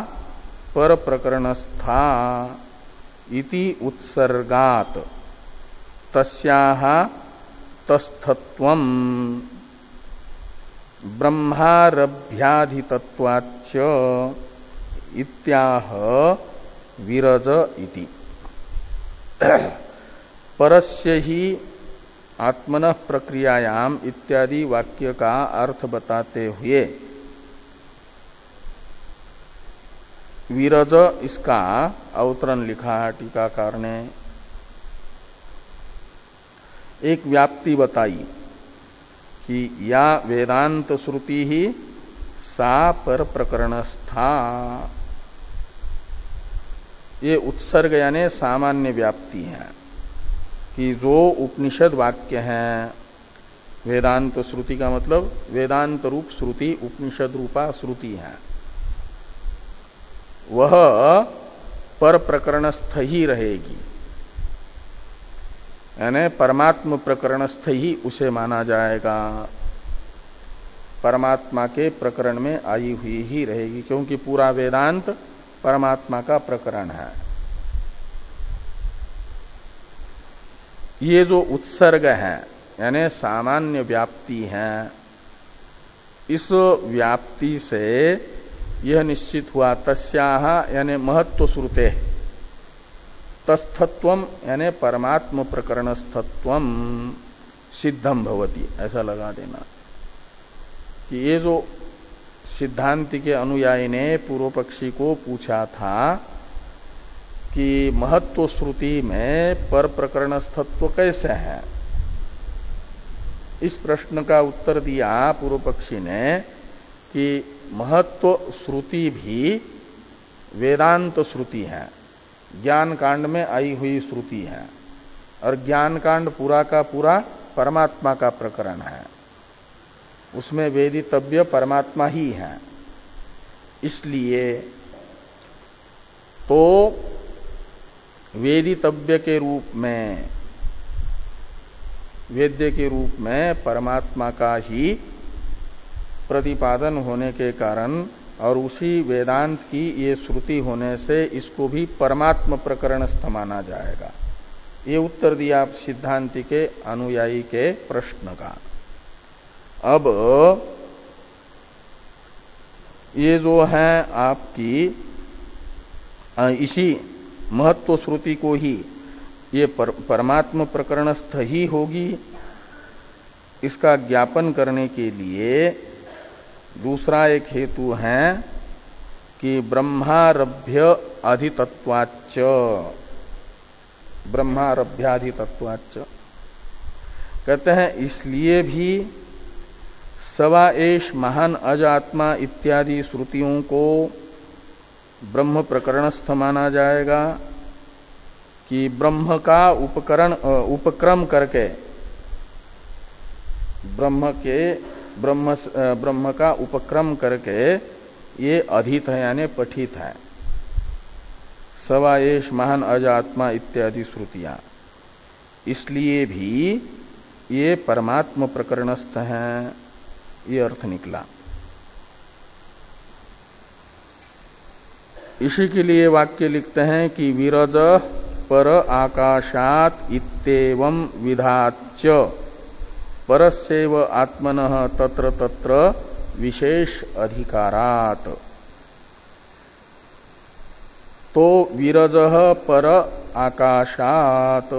पर प्रकरणस्था इति उत्सर्गात तस्याह तस्थत्वम ब्रह्मारभ्याधितत्वाच्च इत्याह विरज इति। परस्य ही आत्मनः प्रक्रियायाम इत्यादि वाक्य का अर्थ बताते हुए विरज इसका अवतरण लिखा है टीकाकार ने। एक व्याप्ति बताई कि या वेदांत श्रुति ही सा पर प्रकरणस्था, ये उत्सर्ग यानी सामान्य व्याप्ति है कि जो उपनिषद वाक्य हैं, वेदांत श्रुति का मतलब वेदांत रूप श्रुति, उपनिषद रूपा श्रुति है, वह पर प्रकरणस्थ ही रहेगी, यानी परमात्म प्रकरणस्थ ही उसे माना जाएगा। परमात्मा के प्रकरण में आई हुई ही रहेगी, क्योंकि पूरा वेदांत परमात्मा का प्रकरण है। ये जो उत्सर्ग है यानी सामान्य व्याप्ति है, इस व्याप्ति से यह निश्चित हुआ तस्याह यानी महत्व श्रुते, तस्थत्वम यानी परमात्म प्रकरणस्थत्वम सिद्धम भवति, ऐसा लगा देना कि ये जो सिद्धांति के अनुयायी ने पूर्व पक्षी को पूछा था कि महत्व श्रुति में पर प्रकरणस्थत्व कैसे है, इस प्रश्न का उत्तर दिया पूर्व पक्षी ने कि महत्व श्रुति भी वेदांत श्रुति है, ज्ञान कांड में आई हुई श्रुति है, और ज्ञान कांड पूरा का पूरा परमात्मा का प्रकरण है, उसमें वेदितव्य परमात्मा ही है। इसलिए तो वेदितव्य के रूप में, वेद्य के रूप में परमात्मा का ही प्रतिपादन होने के कारण और उसी वेदांत की ये श्रुति होने से इसको भी परमात्म प्रकरणस्थ माना जाएगा। ये उत्तर दिया आप सिद्धांति के अनुयायी के प्रश्न का। अब ये जो है आपकी इसी महत्व श्रुति को ही ये परमात्म प्रकरणस्थ ही होगी, इसका ज्ञापन करने के लिए दूसरा एक हेतु है कि ब्रह्मारभ्य अधितत्वाच्च, ब्रह्मारभ्याधितत्वाच्च कहते हैं इसलिए भी सवा एष महान अज आत्मा इत्यादि श्रुतियों को ब्रह्म प्रकरणस्थ माना जाएगा कि ब्रह्म का उपक्रम करके ब्रह्म का उपक्रम करके ये अधित है यानी पठित है, सवा एष महान अज आत्मा इत्यादि श्रुतियां, इसलिए भी ये परमात्म प्रकरणस्थ हैं, ये अर्थ निकला। इसी के लिए वाक्य लिखते हैं कि विरज पर आकाशात इत्येवं विधाच्च परस्यैव आत्मनः तत्र तत्र विशेष अधिकारात्। तो विरजः पर आकाशात,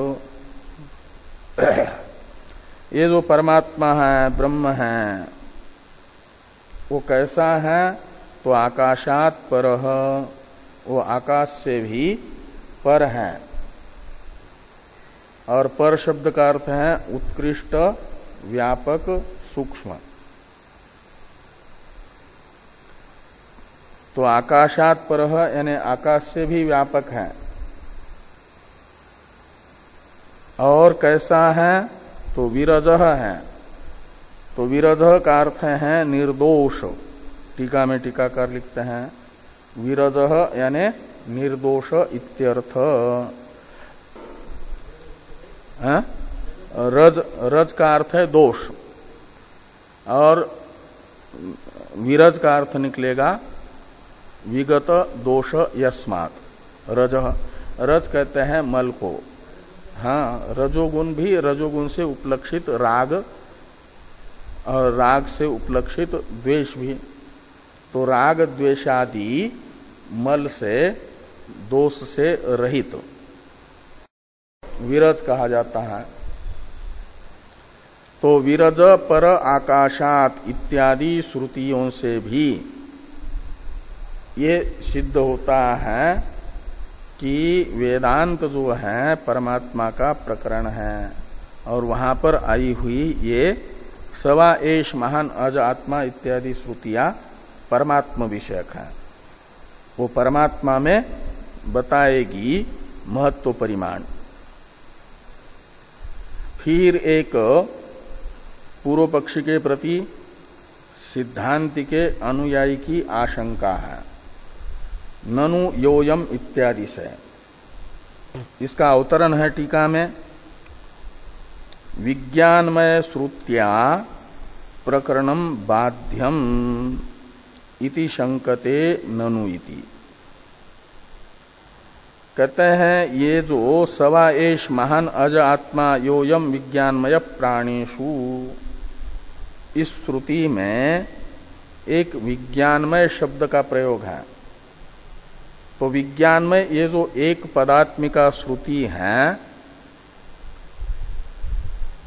ये जो परमात्मा है, ब्रह्म है, वो कैसा है? तो आकाशात परः, वो आकाश से भी पर है। और पर शब्द का अर्थ है उत्कृष्ट, व्यापक, सूक्ष्म। तो आकाशात परः यानी आकाश से भी व्यापक है। और कैसा है? तो विरजः है। तो विरजः का अर्थ है निर्दोष। टीका में टीकाकार लिखते हैं विरजः यानी निर्दोष इत्यर्थ। रज का अर्थ है दोष, और विरज का अर्थ निकलेगा विगत दोष यस्मात्। रज कहते हैं मल को। हाँ, रजोगुण भी, रजोगुण से उपलक्षित राग और राग से उपलक्षित द्वेष भी। तो राग द्वेषादि मल से, दोष से रहित विरज कहा जाता है। तो विरज पर आकाशात इत्यादि श्रुतियों से भी ये सिद्ध होता है कि वेदांत जो है परमात्मा का प्रकरण है, और वहां पर आई हुई ये सवा एष महान अज आत्मा इत्यादि श्रुतियां परमात्मा विषयक है। वो परमात्मा में बताएगी महत्व परिमाण। फिर एक पूर्व पक्षी के प्रति सिद्धांति के अनुयायी की आशंका है, ननु योयम इत्यादि से। इसका अवतरण है टीका में, विज्ञानमय श्रुत्या प्रकरणम बाध्यम इति शंकते ननु इति। कहते हैं ये जो सवा एष महान अज आत्मा योयम विज्ञानमय प्राणेषु, इस श्रुति में एक विज्ञानमय शब्द का प्रयोग है। तो विज्ञानमय ये जो एक पदात्मिका श्रुति है,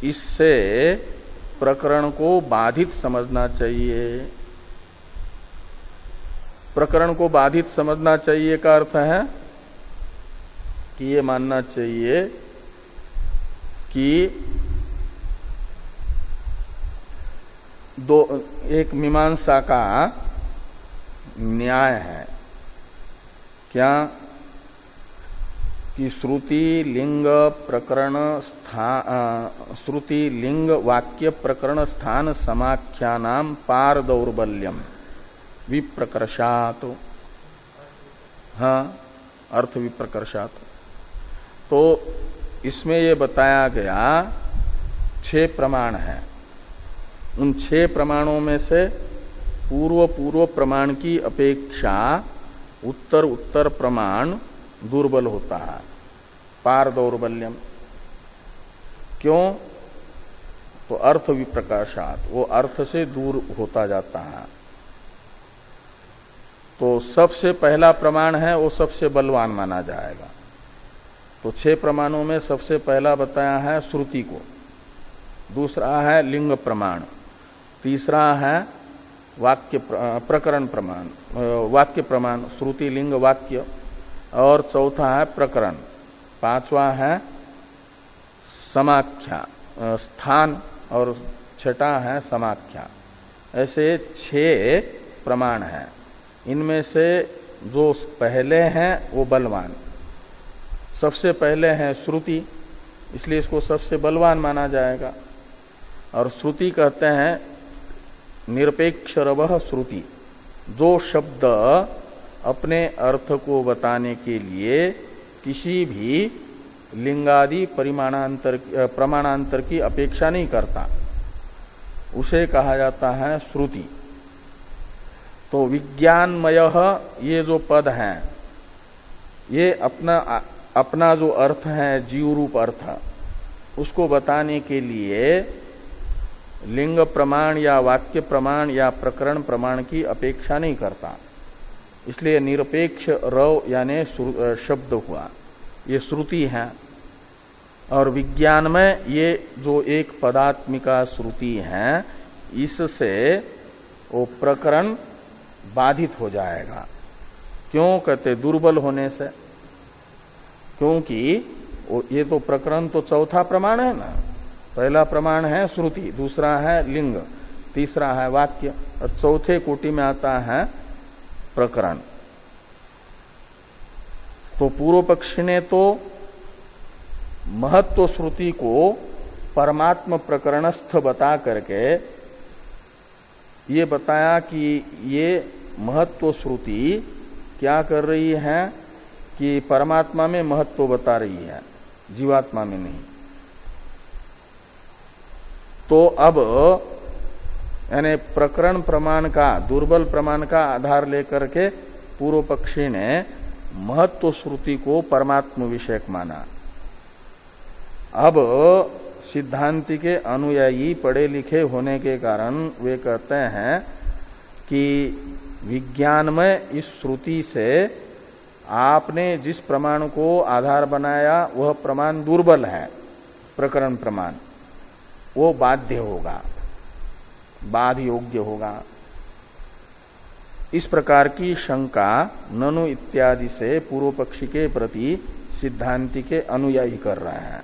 इससे प्रकरण को बाधित समझना चाहिए। प्रकरण को बाधित समझना चाहिए का अर्थ है कि ये मानना चाहिए कि एक मीमांसा का न्याय है क्या कि श्रुति लिंग प्रकरण श्रुति लिंग वाक्य प्रकरण स्थान समाख्यानाम पार दौर्बल्यम विप्रकर्षात। हाँ, अर्थ विप्रकर्षात। तो इसमें ये बताया गया 6 प्रमाण हैं। उन 6 प्रमाणों में से पूर्व प्रमाण की अपेक्षा उत्तर प्रमाण दुर्बल होता है, पार दौर्बल्यम। क्यों? तो अर्थ विप्रकाशात, वो अर्थ से दूर होता जाता है। तो सबसे पहला प्रमाण है वो सबसे बलवान माना जाएगा। तो 6 प्रमाणों में सबसे पहला बताया है श्रुति को, दूसरा है लिंग प्रमाण, तीसरा है वाक्य प्रकरण प्रमाण, वाक्य प्रमाण श्रुति लिंग वाक्य, और चौथा है प्रकरण, पांचवा है समाख्या स्थान, और छठा है समाख्या। ऐसे 6 प्रमाण हैं। इनमें से जो पहले हैं वो बलवान, सबसे पहले है श्रुति, इसलिए इसको सबसे बलवान माना जाएगा। और श्रुति कहते हैं निरपेक्ष रवः श्रुति, जो शब्द अपने अर्थ को बताने के लिए किसी भी लिंगादि प्रमाणांतर की अपेक्षा नहीं करता, उसे कहा जाता है श्रुति। तो विज्ञानमय ये जो पद हैं, ये अपना जो अर्थ है जीव रूप अर्थ, उसको बताने के लिए लिंग प्रमाण या वाक्य प्रमाण या प्रकरण प्रमाण की अपेक्षा नहीं करता। इसलिए निरपेक्ष रव यानी शब्द हुआ, ये श्रुति है। और विज्ञान में ये जो एक पदात्मिका श्रुति है, इससे वो प्रकरण बाधित हो जाएगा। क्यों कहते? दुर्बल होने से। क्योंकि ये तो प्रकरण तो चौथा प्रमाण है ना। पहला प्रमाण है श्रुति, दूसरा है लिंग, तीसरा है वाक्य, और चौथे कोटि में आता है प्रकरण। तो पूर्व पक्षी ने तो महत्व श्रुति को परमात्म प्रकरणस्थ बता करके ये बताया कि ये महत्व श्रुति क्या कर रही है कि परमात्मा में महत्व बता रही है, जीवात्मा में नहीं। तो अब यानी प्रकरण प्रमाण का, दुर्बल प्रमाण का आधार लेकर के पूर्व पक्षी ने महत्व श्रुति को परमात्म विषयक माना। अब सिद्धांति के अनुयायी पढ़े लिखे होने के कारण वे कहते हैं कि विज्ञान में इस श्रुति से आपने जिस प्रमाण को आधार बनाया वह प्रमाण दुर्बल है, प्रकरण प्रमाण, वो बाध्य होगा, बाध योग्य होगा। इस प्रकार की शंका ननु इत्यादि से पूर्व पक्षी के प्रति सिद्धांति के अनुयायी कर रहे हैं।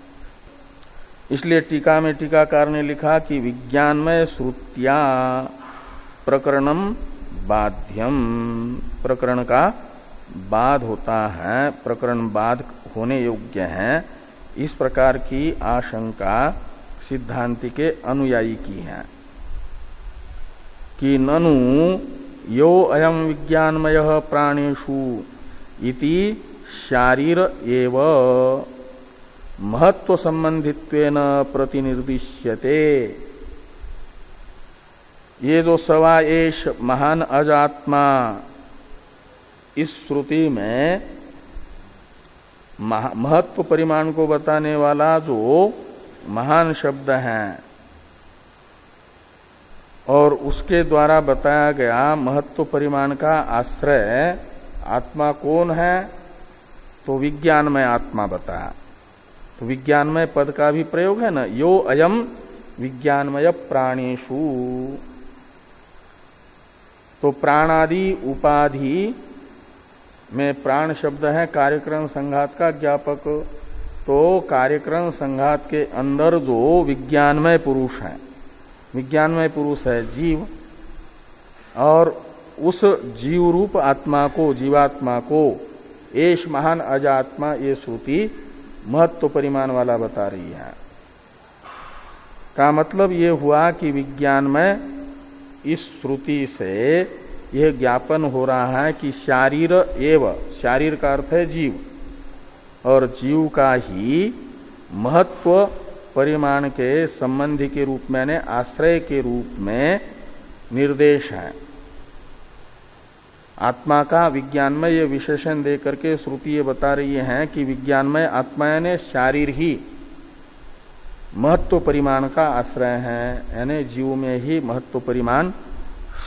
इसलिए टीका में टीकाकार ने लिखा कि विज्ञान में श्रुत्या प्रकरणम बाध्यम, प्रकरण का बाध होता है, प्रकरण बाध होने योग्य है, इस प्रकार की आशंका सिद्धांति के अनुयायी की है कि ननु यो अयम विज्ञानमय प्राणेषु इति शारीर एव महत्व संबंधित्वेन प्रतिनिर्दिश्यते। ये जो सवा एष महान अजात्मा, इस श्रुति में महत्व परिमाण को बताने वाला जो महान शब्द है और उसके द्वारा बताया गया महत्व परिमाण का आश्रय आत्मा कौन है? तो विज्ञान में आत्मा बताया। तो विज्ञानमय पद का भी प्रयोग है ना, यो अयम विज्ञानमय प्राणेषु। तो प्राणादि उपाधि में प्राण शब्द है कार्यक्रम संघात का ज्ञापक। तो कार्यक्रम संघात के अंदर जो विज्ञानमय पुरुष है, विज्ञानमय पुरुष है जीव, और उस जीव रूप आत्मा को, जीवात्मा को एष महान अजात्मा ये श्रुति महत्व परिमाण वाला बता रही है। का मतलब ये हुआ कि विज्ञानमय इस श्रुति से यह ज्ञापन हो रहा है कि शारीर एव, शारीर का अर्थ है जीव, और जीव का ही महत्व परिमाण के संबंधी के रूप में, यानी आश्रय के रूप में निर्देश है। आत्मा का विज्ञानमय ये विशेषण दे करके श्रुति ये बता रही है कि विज्ञानमय आत्मा यानी शारीर ही महत्व परिमाण का आश्रय है, यानी जीव में ही महत्व परिमाण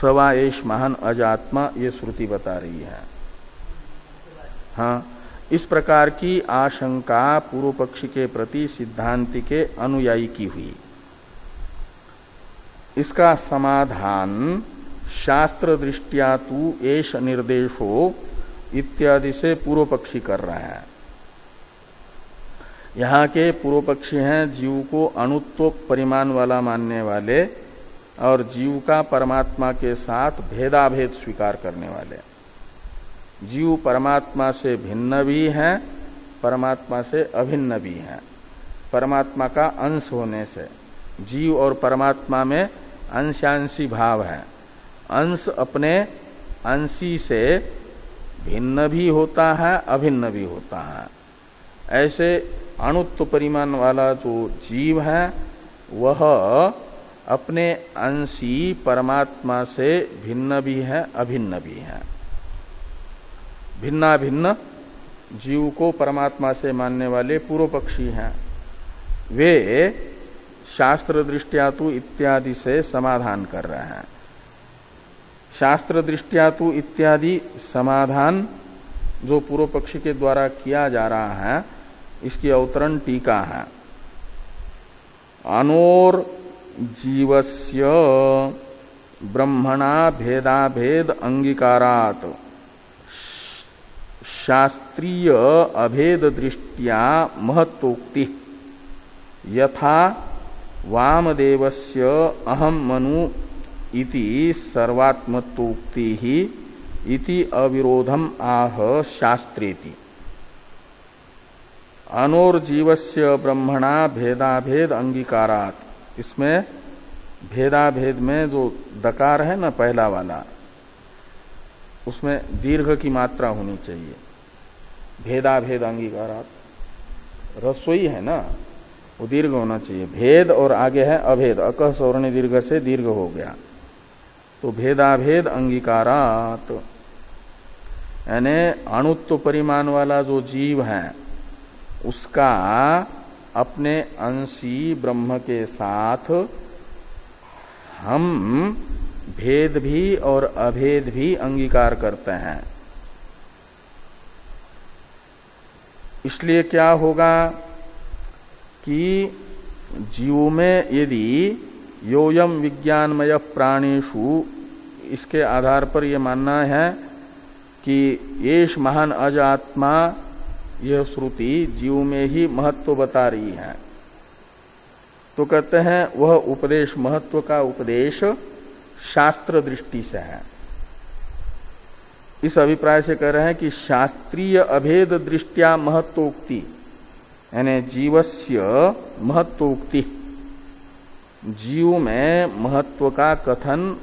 सवा एष महान अजात्मा ये श्रुति बता रही है। हाँ, इस प्रकार की आशंका पूर्व पक्षी के प्रति सिद्धांति के अनुयायी की हुई। इसका समाधान शास्त्र दृष्टिया तु एष निर्देशो इत्यादि से पूर्व पक्षी कर रहा है। यहां के पूर्व पक्षी हैं जीव को अणुत्व परिमाण वाला मानने वाले और जीव का परमात्मा के साथ भेदाभेद स्वीकार करने वाले। जीव परमात्मा से भिन्न भी है, परमात्मा से अभिन्न भी है। परमात्मा का अंश होने से जीव और परमात्मा में अंशांशी भाव है। अंश अपने अंशी से भिन्न भी होता है, अभिन्न भी होता है। ऐसे अणुत्व परिमाण वाला जो जीव है वह अपने अंशी परमात्मा से भिन्न भी है, अभिन्न भी है। भिन्ना भिन्न जीव को परमात्मा से मानने वाले पूर्व पक्षी हैं। वे शास्त्र दृष्टिया तु इत्यादि से समाधान कर रहे हैं। शास्त्र दृष्टिया तु इत्यादि समाधान जो पूर्व पक्षी के द्वारा किया जा रहा है, इसकी अवतरण टीका है। अनोर जीवस्य ब्रह्मणा भेदाभेद अंगीकारात् शास्त्रीय अभेद दृष्टिया महत्वोक्ति यथा वामदेवस्य अहम मनु इति सर्वात्मत्वोक्ति ही इति अविरोधम आह शास्त्रेति। अनोर जीवस्य ब्रह्मणा भेदाभेद अंगीकारात्, इसमें भेदाभेद में जो दकार है ना पहला वाला, उसमें दीर्घ की मात्रा होनी चाहिए। भेदाभेद अंगीकारात् रसोई है ना, वो दीर्घ होना चाहिए। भेद और आगे है अभेद, अकह सवर्णी दीर्घ से दीर्घ हो गया, तो भेदाभेद अंगीकारात् यानी अणुत्व परिमाण वाला जो जीव है उसका अपने अंशी ब्रह्म के साथ हम भेद भी और अभेद भी अंगीकार करते हैं। इसलिए क्या होगा कि जीव में यदि योयम विज्ञानमय प्राणेषु, इसके आधार पर यह मानना है कि येष महान अज आत्मा, यह श्रुति जीव में ही महत्व बता रही है, तो कहते हैं वह उपदेश, महत्व का उपदेश शास्त्र दृष्टि से है। इस अभिप्राय से कह रहे हैं कि शास्त्रीय अभेद दृष्टिया महत्वोक्ति, यानी जीवस्य महत्वोक्ति, जीव में महत्व का कथन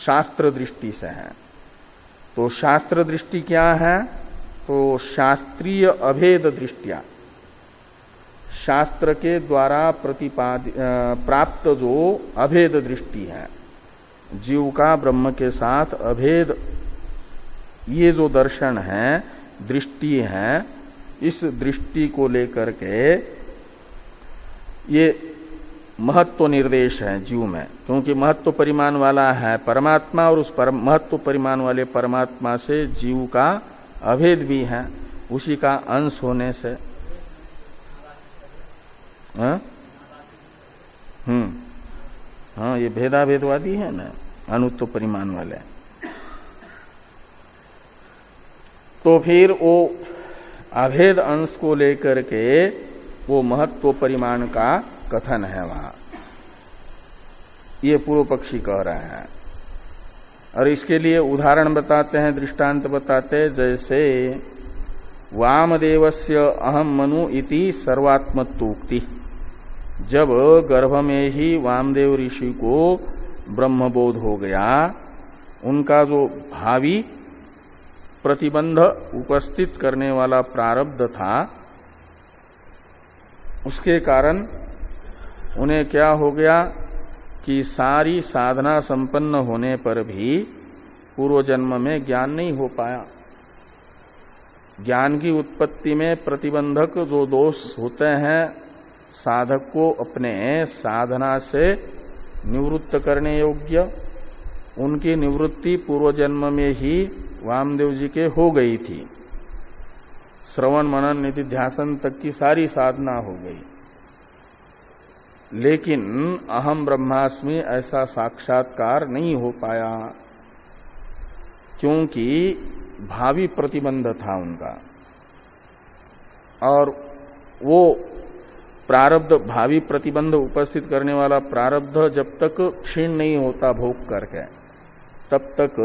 शास्त्र दृष्टि से है। तो शास्त्र दृष्टि क्या है? तो शास्त्रीय अभेद दृष्टिया, शास्त्र के द्वारा प्राप्त जो अभेद दृष्टि है, जीव का ब्रह्म के साथ अभेद, ये जो दर्शन है, दृष्टि है, इस दृष्टि को लेकर के ये महत्व निर्देश है जीव में, क्योंकि महत्व परिमाण वाला है परमात्मा और उस महत्व परिमाण वाले परमात्मा से जीव का अभेद भी है, उसी का अंश होने से। हाँ हाँ, ये भेदाभेदवादी है ना, अणुत्व परिमाण वाले। तो फिर वो अभेद अंश को लेकर के वो महत्व परिमाण का कथन है वहां, ये पूर्व पक्षी कह रहे हैं। और इसके लिए उदाहरण बताते हैं, दृष्टांत बताते हैं, जैसे वामदेवस्य अहम मनु इति सर्वात्मत्वोक्ति। जब गर्भ में ही वामदेव ऋषि को ब्रह्मबोध हो गया, उनका जो भावी प्रतिबंध उपस्थित करने वाला प्रारब्ध था, उसके कारण उन्हें क्या हो गया कि सारी साधना संपन्न होने पर भी पूर्व जन्म में ज्ञान नहीं हो पाया। ज्ञान की उत्पत्ति में प्रतिबंधक जो दोष होते हैं, साधक को अपने साधना से निवृत्त करने योग्य, उनकी निवृत्ति पूर्व जन्म में ही वामदेव जी के हो गई थी। श्रवण मनन निधिध्यासन तक की सारी साधना हो गई, लेकिन अहम ब्रह्मास्मि ऐसा साक्षात्कार नहीं हो पाया, क्योंकि भावी प्रतिबंध था उनका। और वो प्रारब्ध, भावी प्रतिबंध उपस्थित करने वाला प्रारब्ध जब तक क्षीण नहीं होता भोग करके, तब तक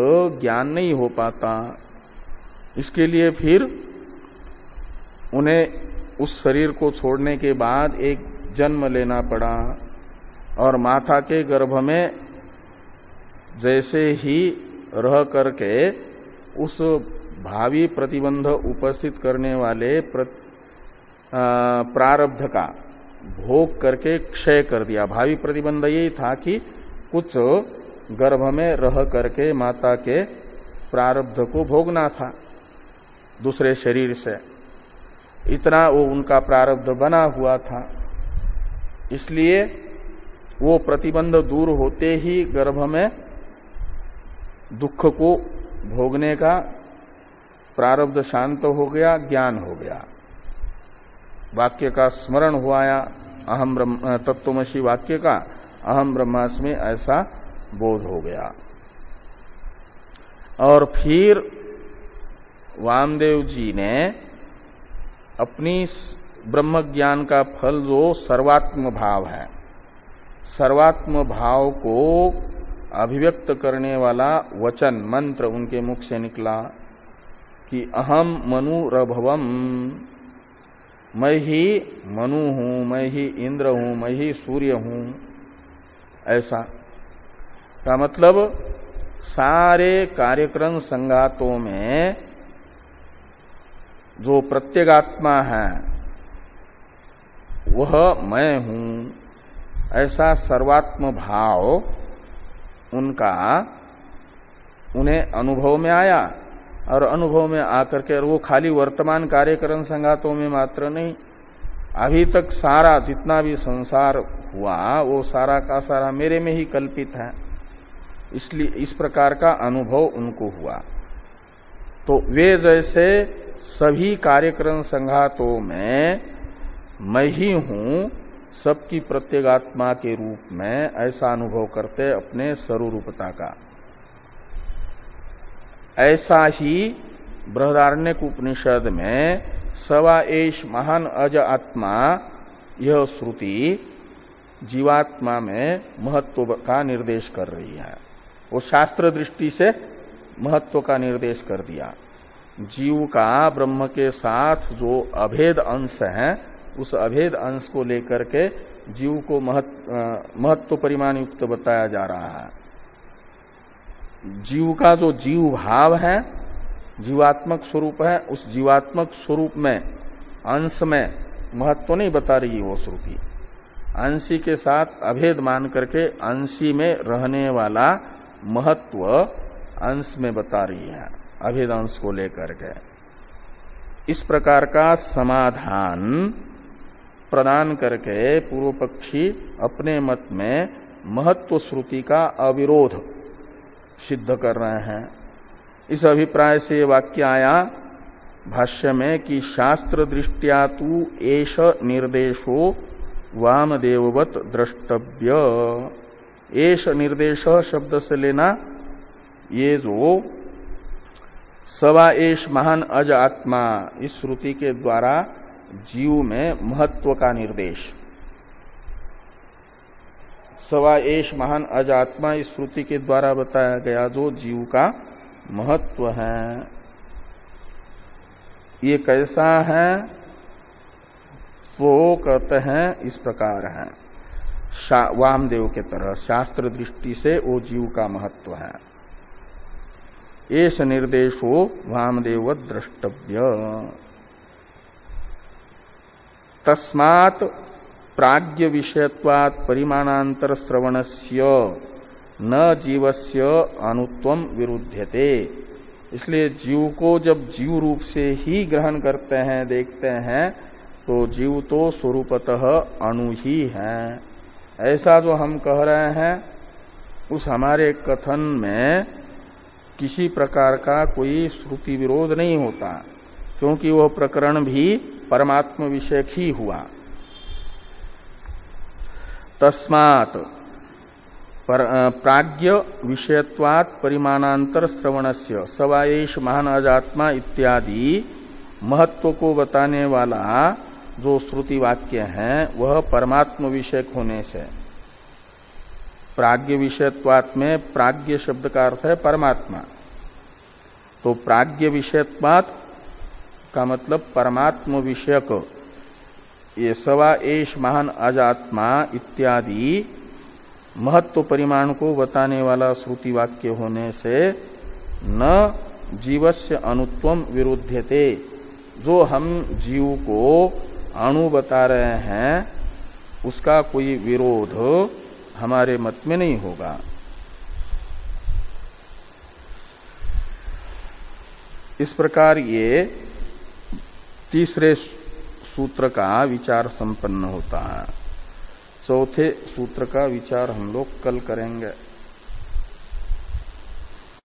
ज्ञान नहीं हो पाता। इसके लिए फिर उन्हें उस शरीर को छोड़ने के बाद एक जन्म लेना पड़ा, और माता के गर्भ में जैसे ही रह करके उस भावी प्रतिबंध उपस्थित करने वाले प्रारब्ध का भोग करके क्षय कर दिया। भावी प्रतिबंध यही था कि कुछ गर्भ में रह करके माता के प्रारब्ध को भोगना था दूसरे शरीर से, इतना वो उनका प्रारब्ध बना हुआ था। इसलिए वो प्रतिबंध दूर होते ही गर्भ में दुख को भोगने का प्रारब्ध शांत हो गया, ज्ञान हो गया, वाक्य का स्मरण हुआ, अहम ब्रह्म तत्वमसि वाक्य का अहम ब्रह्मास्मि ऐसा बोध हो गया। और फिर वामदेव जी ने अपनी ब्रह्म ज्ञान का फल जो सर्वात्म भाव है, सर्वात्म भाव को अभिव्यक्त करने वाला वचन मंत्र उनके मुख से निकला कि अहम मनुरभवम, मैं ही मनु हूं, मैं ही इंद्र हूं, मैं ही सूर्य हूं। ऐसा का मतलब सारे कार्यक्रम संघातों में जो प्रत्यगात्मा है वह मैं हूं, ऐसा सर्वात्म भाव उनका उन्हें अनुभव में आया। और अनुभव में आकर के, और वो खाली वर्तमान कार्यक्रम संघातों में मात्र नहीं, अभी तक सारा जितना भी संसार हुआ वो सारा का सारा मेरे में ही कल्पित है, इसलिए इस प्रकार का अनुभव उनको हुआ। तो वे जैसे सभी कार्यक्रम संघातों में मैं ही हूं, सबकी प्रत्येगात्मा के रूप में ऐसा अनुभव करते अपने स्वरूपता का। ऐसा ही बृहदारण्यक उपनिषद में सवा एष महान अज आत्मा, यह श्रुति जीवात्मा में महत्व का निर्देश कर रही है। वो शास्त्र दृष्टि से महत्व का निर्देश कर दिया। जीव का ब्रह्म के साथ जो अभेद अंश है, उस अभेद अंश को लेकर के जीव को महत्व परिमाण युक्त बताया जा रहा है। जीव का जो जीव भाव है, जीवात्मक स्वरूप है, उस जीवात्मक स्वरूप में अंश में महत्व नहीं बता रही वो श्रुति। अंशी के साथ अभेद मान करके अंशी में रहने वाला महत्व अंश में बता रही है, अभेद अंश को लेकर के। इस प्रकार का समाधान प्रदान करके पूर्व पक्षी अपने मत में महत्व श्रुति का अविरोध सिद्ध कर रहे हैं। इस अभिप्राय से वाक्य आया भाष्य में कि शास्त्र दृष्टिया तु एष निर्देशो वामदेववत द्रष्टव्य। एष निर्देश शब्द से लेना ये जो सवा एष महान अज आत्मा, इस श्रुति के द्वारा जीव में महत्व का निर्देश। सवा एष महान अज आत्मा इस श्रुति के द्वारा बताया गया जो जीव का महत्व है, ये कैसा है? वो कहते हैं इस प्रकार है, वामदेव के तरह शास्त्र दृष्टि से वो जीव का महत्व है। एष निर्देशो वामदेव द्रष्टव्य। तस्मात् प्राज्ञ विषयत्वात् परिमाणांतर श्रवणस्य न जीवस्य अनुत्वम विरुध्यते। इसलिए जीव को जब जीव रूप से ही ग्रहण करते हैं, देखते हैं, तो जीव तो स्वरूपतः अणु ही है। ऐसा जो हम कह रहे हैं उस हमारे कथन में किसी प्रकार का कोई श्रुति विरोध नहीं होता, क्योंकि वह प्रकरण भी परमात्म विषयक ही हुआ। तस्मात् प्राज्ञ विषयत्वात् परिमाणांतर श्रवणस्य सवाएश महान अजात्मा इत्यादि महत्व को बताने वाला जो श्रुति वाक्य है वह परमात्म विषयक होने से, प्राज्ञ विषयत्वात् में प्राज्ञ शब्द का अर्थ है परमात्मा, तो प्राज्ञ विषयत्वात् का मतलब परमात्म विषयक। ये सवा एष महान अजात्मा इत्यादि महत्व परिमाण को बताने वाला श्रुति वाक्य होने से न जीवस्य अनुत्वम विरुध्यते। जो हम जीव को अणु बता रहे हैं उसका कोई विरोध हमारे मत में नहीं होगा। इस प्रकार ये तीसरे सूत्र का विचार संपन्न होता है। चौथे सूत्र का विचार हम लोग कल करेंगे।